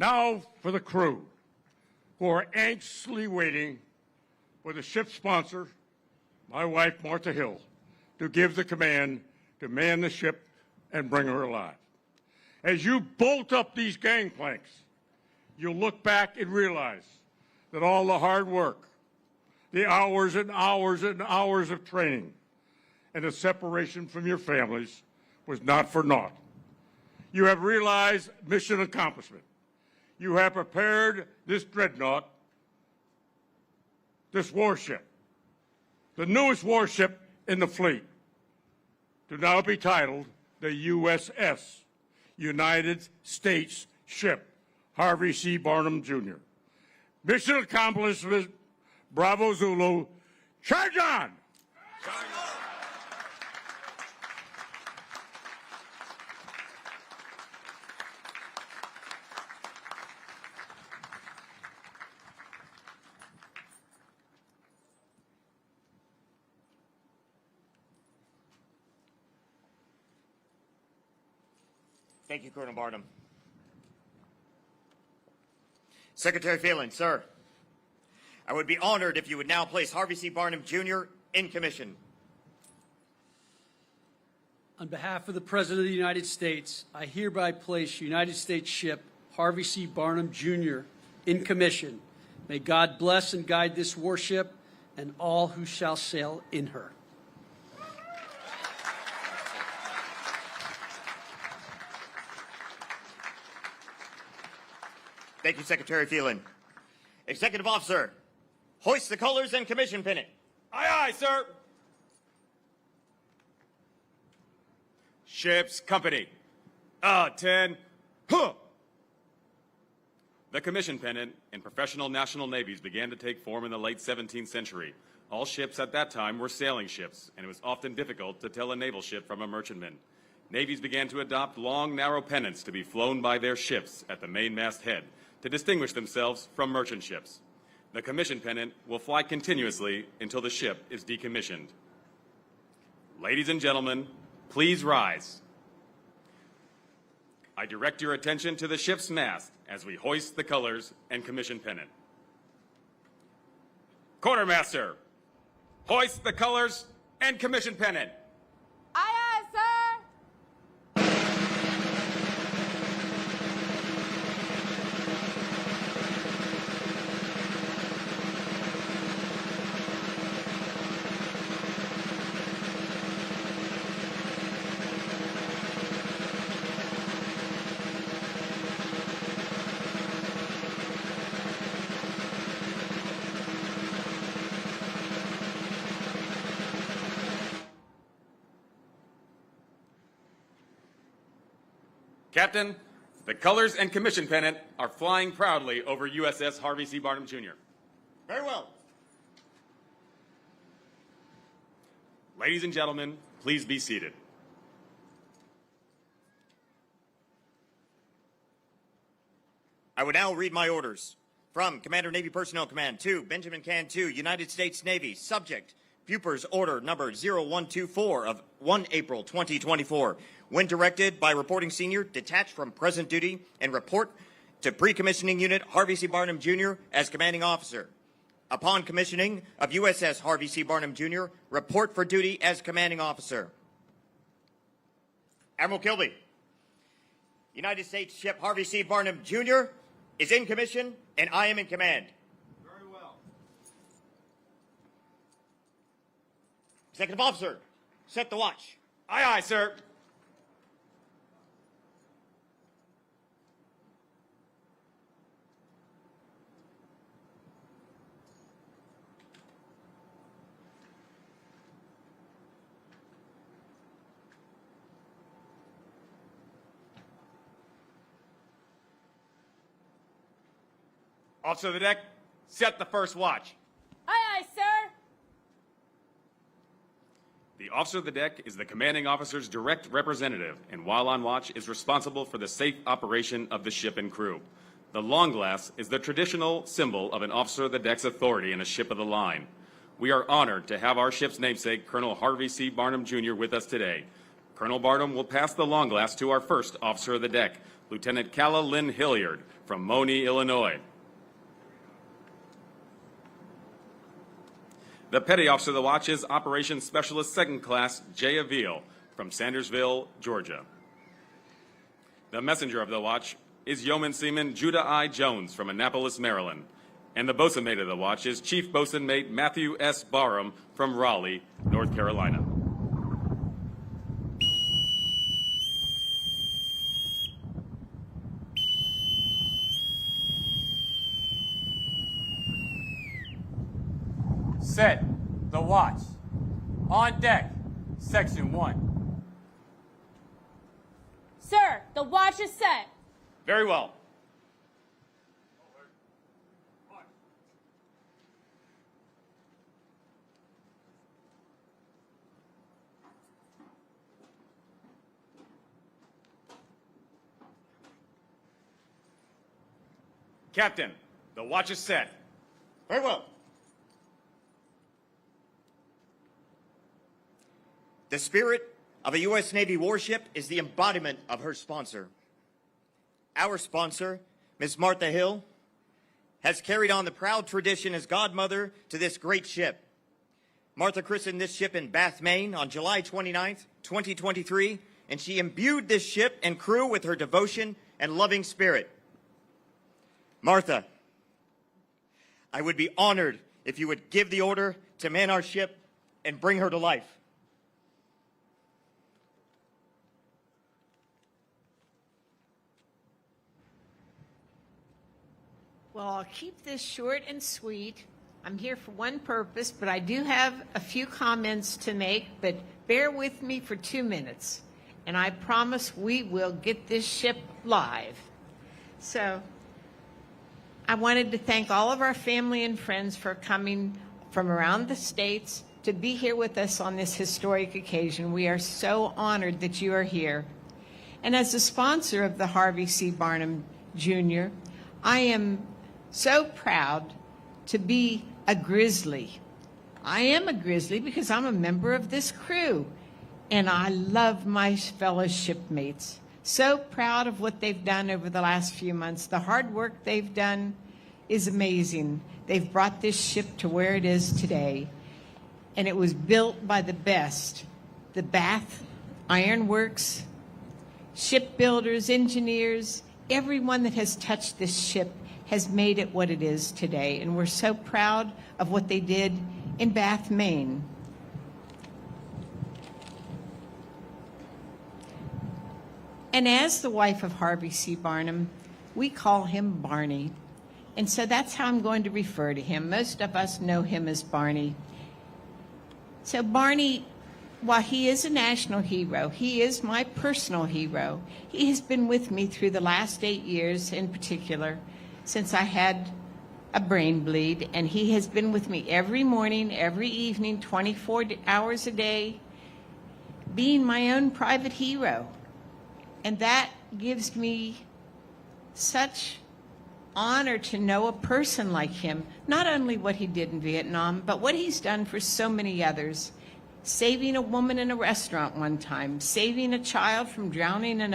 Now for the crew, who are anxiously waiting for the ship's sponsor, my wife, Martha Hill, to give the command to man the ship and bring her alive. As you bolt up these gangplanks, you'll look back and realize that all the hard work, the hours and hours and hours of training, and the separation from your families was not for naught. You have realized mission accomplishment. You have prepared this dreadnought, this warship, the newest warship in the fleet, to now be titled the USS United States Ship Harvey C. Barnum Jr. Mission accomplishment, Bravo Zulu, charge on! Thank you, Colonel Barnum. Secretary Phelan, sir, I would be honored if you would now place Harvey C. Barnum, Jr. in commission. On behalf of the President of the United States, I hereby place United States ship Harvey C. Barnum, Jr. in commission. May God bless and guide this warship and all who shall sail in her. Thank you, Secretary Phelan. Executive Officer, hoist the colors and commission pennant. Aye, aye, sir. Ship's company. 10. Huh. The commission pennant in professional national navies began to take form in the late 17th century. All ships at that time were sailing ships, and it was often difficult to tell a naval ship from a merchantman. Navies began to adopt long, narrow pennants to be flown by their ships at the mainmast head to distinguish themselves from merchant ships. The commission pennant will fly continuously until the ship is decommissioned. Ladies and gentlemen, please rise. I direct your attention to the ship's mast as we hoist the colors and commission pennant. Quartermaster, hoist the colors and commission pennant. Aye, aye, sir. Captain, the colors and commission pennant are flying proudly over USS Harvey C. Barnum Jr. Very well. Ladies and gentlemen, please be seated. I would now read my orders. From Commander Navy Personnel Command to Benjamin Cantu, United States Navy, subject, Bupper's Order Number 0124 of 1 April 2024. When directed by Reporting Senior, detached from present duty, and report to Pre-Commissioning Unit Harvey C. Barnum, Jr. as Commanding Officer. Upon commissioning of USS Harvey C. Barnum, Jr., report for duty as Commanding Officer. Admiral Kilby, United States ship Harvey C. Barnum, Jr. is in commission, and I am in command. Very well. Executive Officer, set the watch. Aye, aye, sir. Officer of the deck, set the first watch. Aye, aye, sir. The officer of the deck is the commanding officer's direct representative, and while on watch is responsible for the safe operation of the ship and crew. The long glass is the traditional symbol of an officer of the deck's authority in a ship of the line. We are honored to have our ship's namesake, Colonel Harvey C. Barnum, Jr., with us today. Colonel Barnum will pass the long glass to our first officer of the deck, Lieutenant Calla Lynn Hilliard from Moni, Illinois. The Petty Officer of the Watch is Operations Specialist Second Class Jay Avil from Sandersville, Georgia. The Messenger of the Watch is Yeoman Seaman Judah I. Jones from Annapolis, Maryland. And the Bosun Mate of the Watch is Chief Bosun Mate Matthew S. Barham from Raleigh, North Carolina. Set the watch. On deck, Section 1. Sir, the watch is set. Very well. Captain, the watch is set. Very well. The spirit of a U.S. Navy warship is the embodiment of her sponsor. Our sponsor, Ms. Martha Hill, has carried on the proud tradition as godmother to this great ship. Martha christened this ship in Bath, Maine on July 29th, 2023, and she imbued this ship and crew with her devotion and loving spirit. Martha, I would be honored if you would give the order to man our ship and bring her to life. Well, I'll keep this short and sweet. I'm here for one purpose, but I do have a few comments to make, but bear with me for 2 minutes, and I promise we will get this ship live. So I wanted to thank all of our family and friends for coming from around the states to be here with us on this historic occasion. We are so honored that you are here. And as a sponsor of the Harvey C. Barnum Jr., I am so proud to be a Grizzly. I am a Grizzly because I'm a member of this crew, and I love my fellow shipmates. So proud of what they've done over the last few months. The hard work they've done is amazing. They've brought this ship to where it is today, and it was built by the best. The Bath Iron Works, shipbuilders, engineers, everyone that has touched this ship has made it what it is today, and we're so proud of what they did in Bath, Maine. And as the wife of Harvey C. Barnum, we call him Barney, and so that's how I'm going to refer to him. Most of us know him as Barney. So Barney, while he is a national hero, he is my personal hero. He has been with me through the last 8 years in particular, since I had a brain bleed, and he has been with me every morning, every evening, 24 hours a day, being my own private hero. And that gives me such honor to know a person like him, not only what he did in Vietnam, but what he's done for so many others. Saving a woman in a restaurant one time, saving a child from drowning in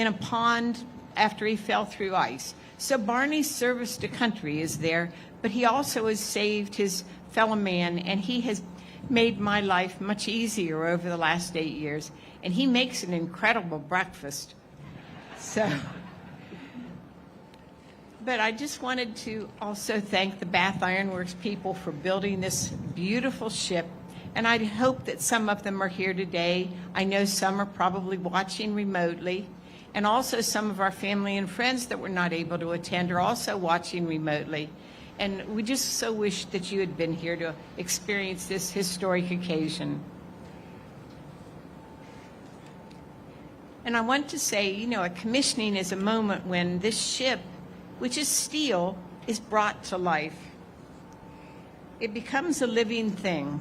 a pond after he fell through ice. So Barney's service to country is there, but he also has saved his fellow man, and he has made my life much easier over the last 8 years. And he makes an incredible breakfast. So, but I just wanted to also thank the Bath Iron Works people for building this beautiful ship. And I hope that some of them are here today. I know some are probably watching remotely. And also some of our family and friends that were not able to attend are also watching remotely. And we just so wish that you had been here to experience this historic occasion. And I want to say, you know, a commissioning is a moment when this ship, which is steel, is brought to life. It becomes a living thing.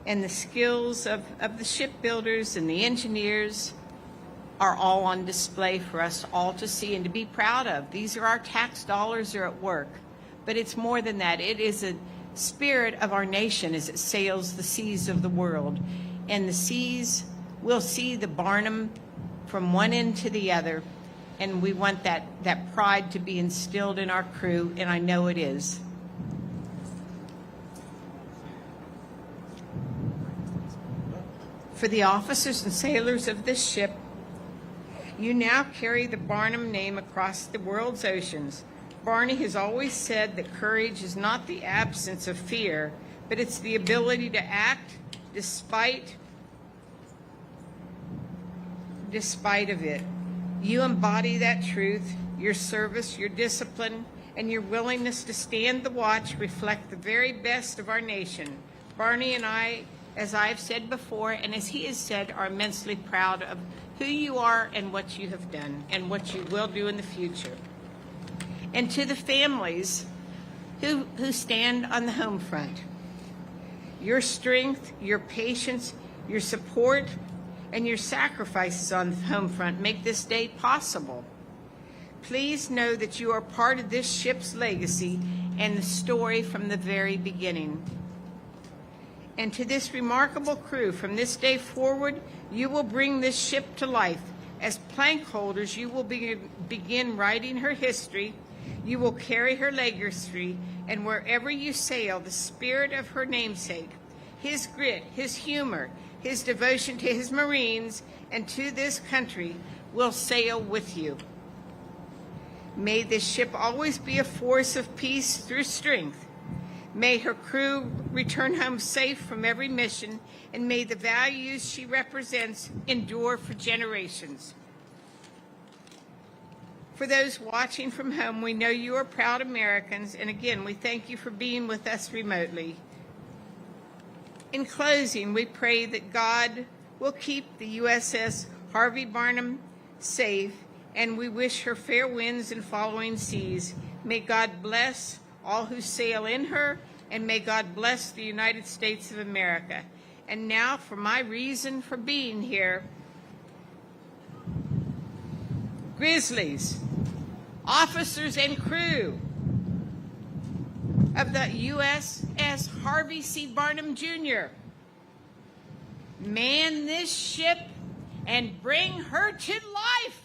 And the skills of the shipbuilders and the engineers are all on display for us all to see and to be proud of. These are our tax dollars are at work. But it's more than that. It is a spirit of our nation as it sails the seas of the world. And the seas will see the Barnum from one end to the other, and we want that pride to be instilled in our crew, and I know it is. For the officers and sailors of this ship, you now carry the Barnum name across the world's oceans. Barney has always said that courage is not the absence of fear, but it's the ability to act despite of it. You embody that truth. Your service, your discipline, and your willingness to stand the watch reflect the very best of our nation. Barney and I, as I've said before, and as he has said, are immensely proud of who you are and what you have done and what you will do in the future. And to the families who stand on the home front, your strength, your patience, your support, and your sacrifices on the home front make this day possible. Please know that you are part of this ship's legacy and the story from the very beginning. And to this remarkable crew, from this day forward, you will bring this ship to life. As plank holders, you will begin writing her history. You will carry her legacy, and wherever you sail, the spirit of her namesake, his grit, his humor, his devotion to his Marines and to this country will sail with you. May this ship always be a force of peace through strength. May her crew return home safe from every mission, and may the values she represents endure for generations. For those watching from home, we know you are proud Americans, and again, we thank you for being with us remotely. In closing, we pray that God will keep the USS Harvey Barnum safe, and we wish her fair winds and following seas. May God bless all who sail in her, and may God bless the United States of America. And now, for my reason for being here, Grizzlies, officers and crew of the USS Harvey C. Barnum Jr., man this ship and bring her to life.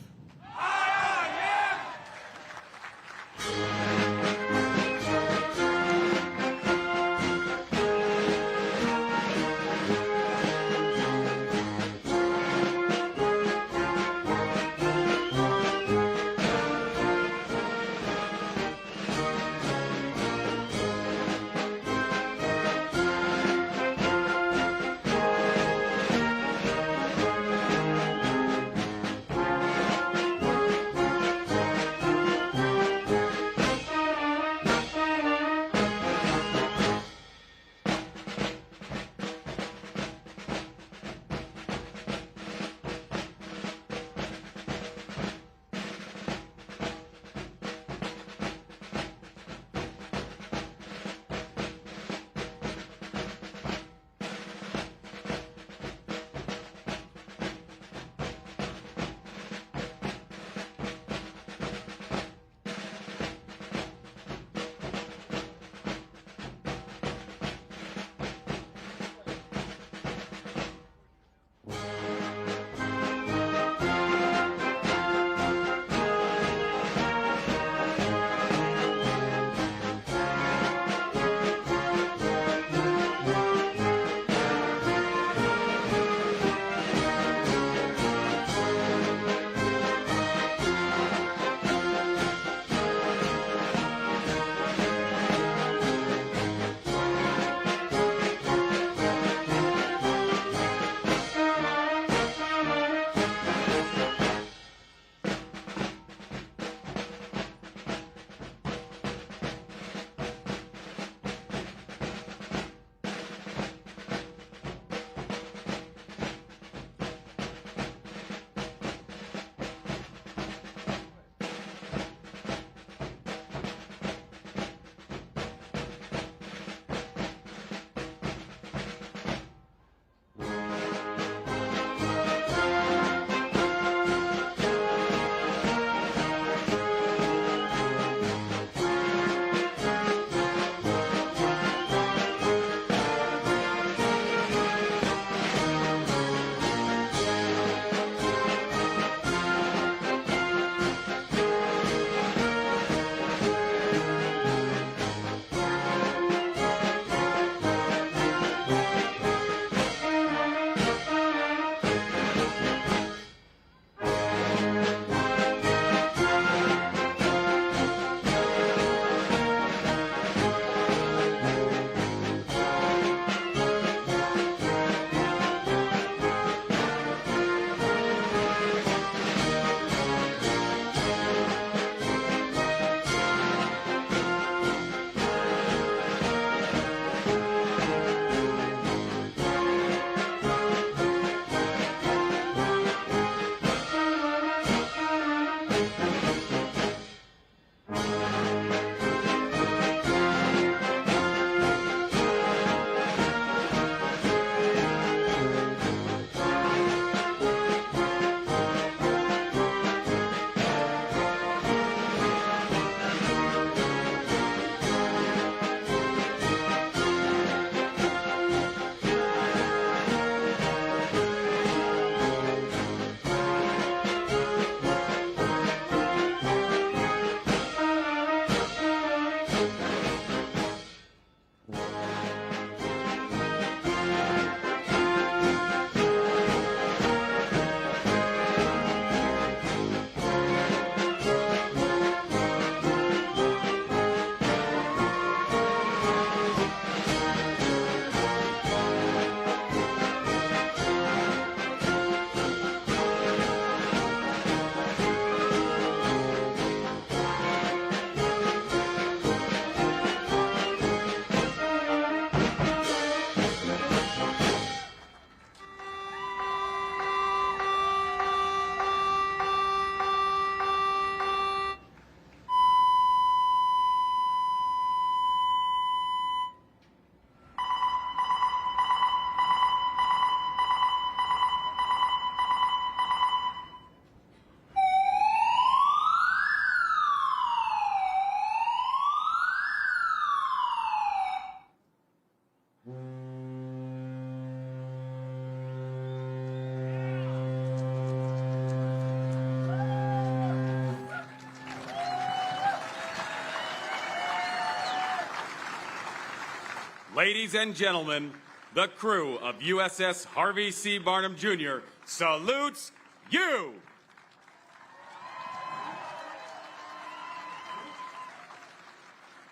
Ladies and gentlemen, the crew of USS Harvey C. Barnum Jr. salutes you.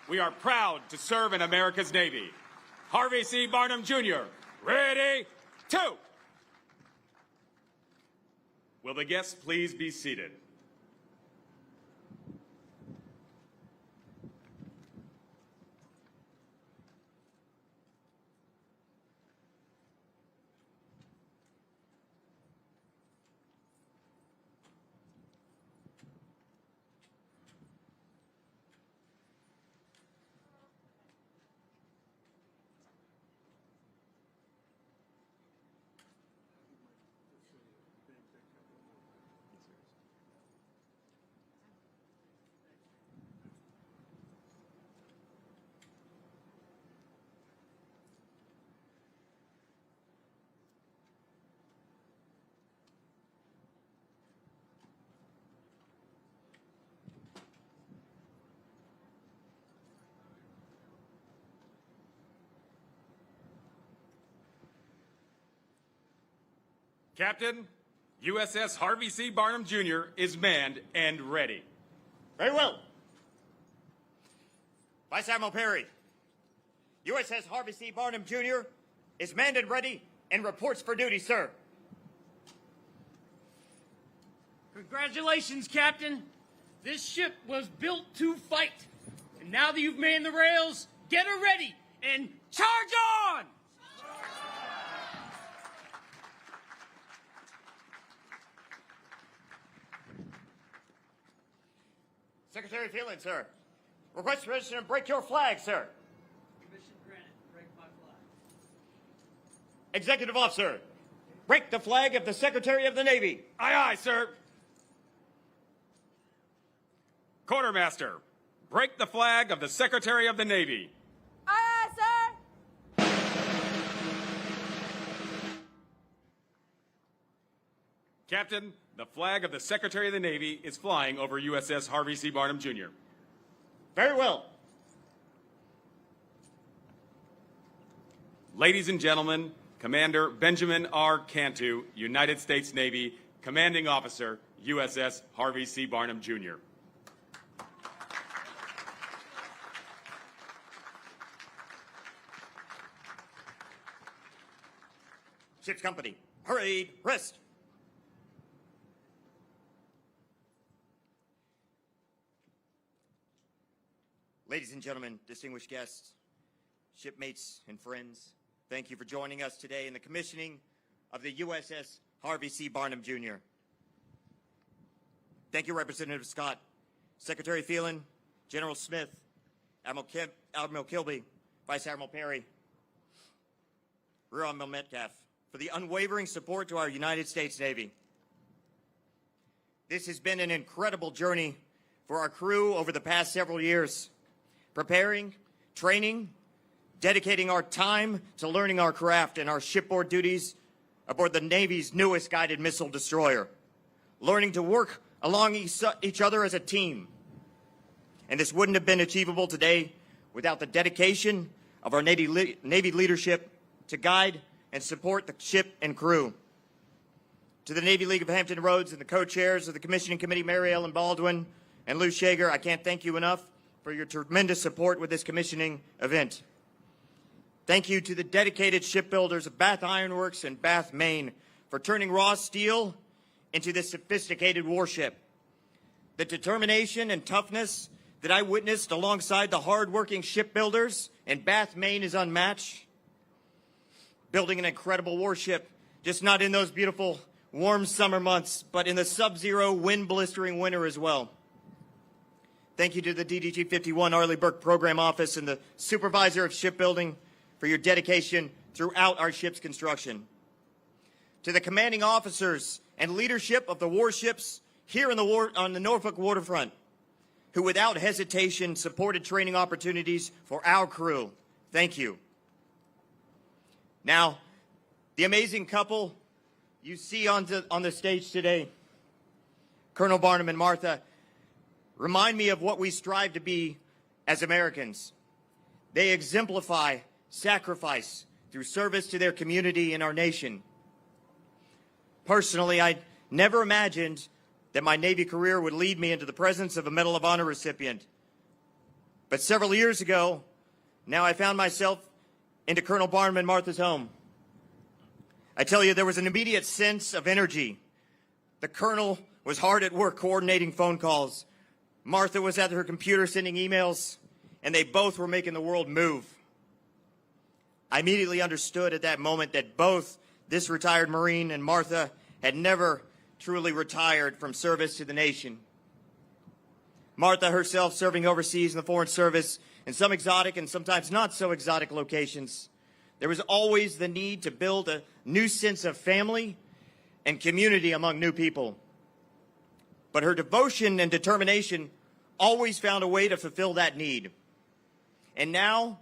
We are proud to serve in America's Navy. Harvey C. Barnum Jr., ready, to. Will the guests please be seated? Captain, USS Harvey C. Barnum Jr. is manned and ready. Very well. Vice Admiral Perry, USS Harvey C. Barnum Jr. is manned and ready and reports for duty, sir. Congratulations, Captain. This ship was built to fight. And now that you've manned the rails, get her ready and charge on! Secretary Phelan, sir. Request permission to break your flag, sir. Permission granted. Break my flag. Executive Officer, break the flag of the Secretary of the Navy. Aye, aye, sir. Quartermaster, break the flag of the Secretary of the Navy. Aye, aye, sir. Captain, the flag of the Secretary of the Navy is flying over USS Harvey C. Barnum Jr. Very well. Ladies and gentlemen, Commander Benjamin R. Cantu, United States Navy, Commanding Officer, USS Harvey C. Barnum Jr. Ship's company, hurry, rest. Ladies and gentlemen, distinguished guests, shipmates and friends, thank you for joining us today in the commissioning of the USS Harvey C. Barnum Jr. Thank you, Representative Scott, Secretary Phelan, General Smith, Admiral Kilby, Vice Admiral Perry, Rear Admiral Metcalf, for the unwavering support to our United States Navy. This has been an incredible journey for our crew over the past several years, preparing, training, dedicating our time to learning our craft and our shipboard duties aboard the Navy's newest guided missile destroyer, learning to work along each other as a team. And this wouldn't have been achievable today without the dedication of our Navy leadership to guide and support the ship and crew. To the Navy League of Hampton Roads and the co-chairs of the Commissioning Committee, Mary Ellen Baldwin and Lou Shager, I can't thank you enough for your tremendous support with this commissioning event. Thank you to the dedicated shipbuilders of Bath Iron Works and Bath, Maine, for turning raw steel into this sophisticated warship. The determination and toughness that I witnessed alongside the hard-working shipbuilders in Bath, Maine is unmatched. Building an incredible warship, just not in those beautiful warm summer months, but in the sub-zero wind-blistering winter as well. Thank you to the DDG 51 Arleigh Burke Program Office and the Supervisor of Shipbuilding for your dedication throughout our ship's construction. To the commanding officers and leadership of the warships here on the Norfolk waterfront, who without hesitation supported training opportunities for our crew, thank you. Now, the amazing couple you see on the stage today, Colonel Barnum and Martha, remind me of what we strive to be as Americans. They exemplify sacrifice through service to their community and our nation. Personally, I never imagined that my Navy career would lead me into the presence of a Medal of Honor recipient. But several years ago, now I found myself into Colonel Barnum and Martha's home. I tell you, there was an immediate sense of energy. The Colonel was hard at work coordinating phone calls. Martha was at her computer sending emails, and they both were making the world move. I immediately understood at that moment that both this retired Marine and Martha had never truly retired from service to the nation. Martha herself serving overseas in the Foreign Service in some exotic and sometimes not so exotic locations. There was always the need to build a new sense of family and community among new people. But her devotion and determination always found a way to fulfill that need. And now,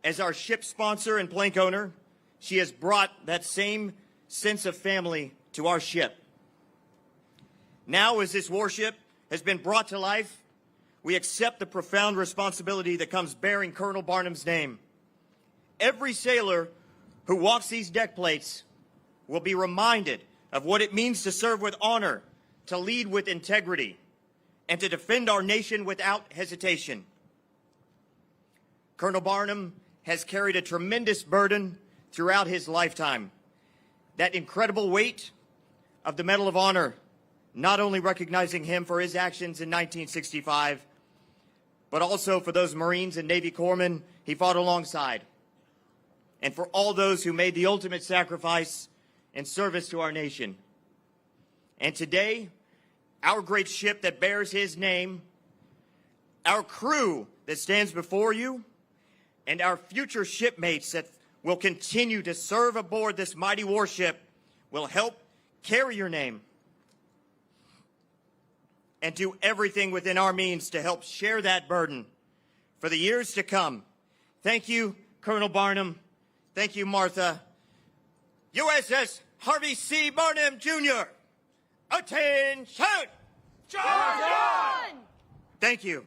as our ship sponsor and plank owner, she has brought that same sense of family to our ship. Now, as this warship has been brought to life, we accept the profound responsibility that comes bearing Colonel Barnum's name. Every sailor who walks these deck plates will be reminded of what it means to serve with honor, to lead with integrity, and to defend our nation without hesitation. Colonel Barnum has carried a tremendous burden throughout his lifetime. That incredible weight of the Medal of Honor, not only recognizing him for his actions in 1965, but also for those Marines and Navy corpsmen he fought alongside, and for all those who made the ultimate sacrifice in service to our nation. And today, our great ship that bears his name, our crew that stands before you, and our future shipmates that will continue to serve aboard this mighty warship will help carry your name and do everything within our means to help share that burden for the years to come. Thank you, Colonel Barnum. Thank you, Martha. USS Harvey C. Barnum Jr. Attention! Charge on! Thank you.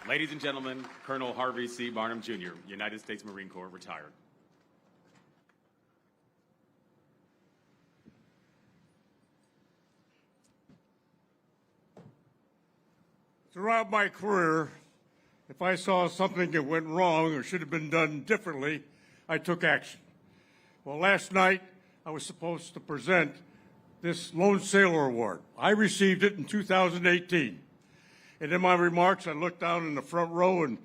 Ladies and gentlemen, Colonel Harvey C. Barnum Jr., United States Marine Corps, retired. Throughout my career, if I saw something that went wrong or should have been done differently, I took action. Well, last night, I was supposed to present this Lone Sailor Award. I received it in 2018. And in my remarks, I looked down in the front row and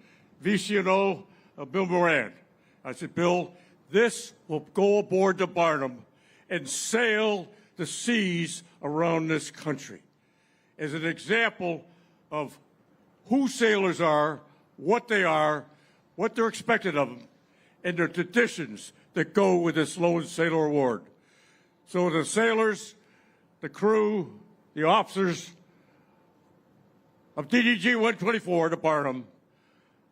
VCNO Bill Moran. I said, Bill, this will go aboard the Barnum and sail the seas around this country as an example of who sailors are, what they're expected of them, and the traditions that go with this Lone Sailor Award. So the sailors, the crew, the officers of DDG 124, the Barnum,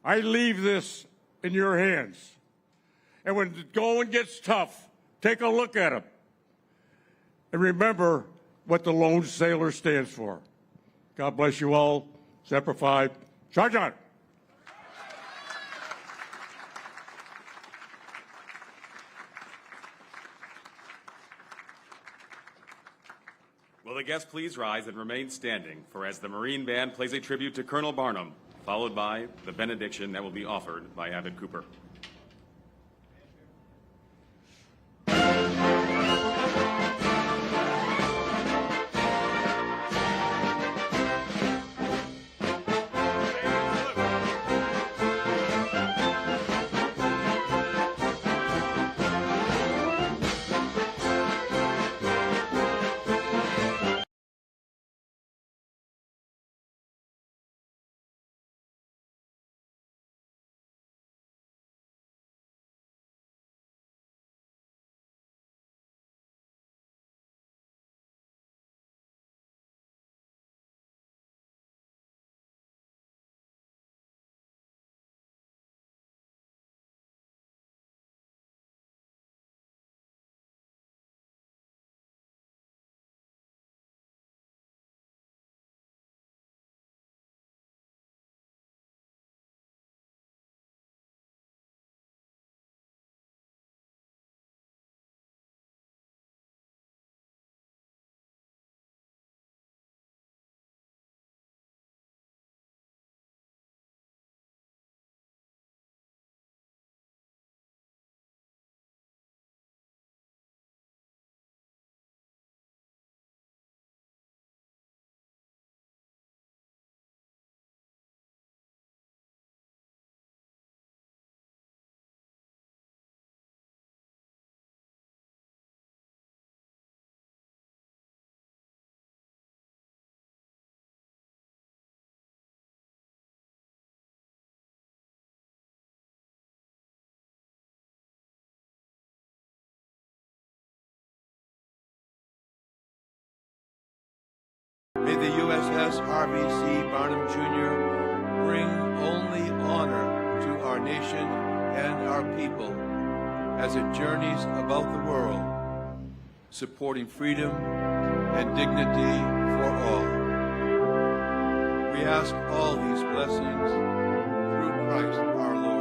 I leave this in your hands. And when the going gets tough, take a look at them. And remember what the Lone Sailor stands for. God bless you all. Semper Fi. Charge on. Will the guests please rise and remain standing for as the Marine Band plays a tribute to Colonel Barnum, followed by the benediction that will be offered by Abbot Cooper. the USS Harvey C. Barnum Jr. bring only honor to our nation and our people as it journeys about the world, supporting freedom and dignity for all. We ask all these blessings through Christ our Lord.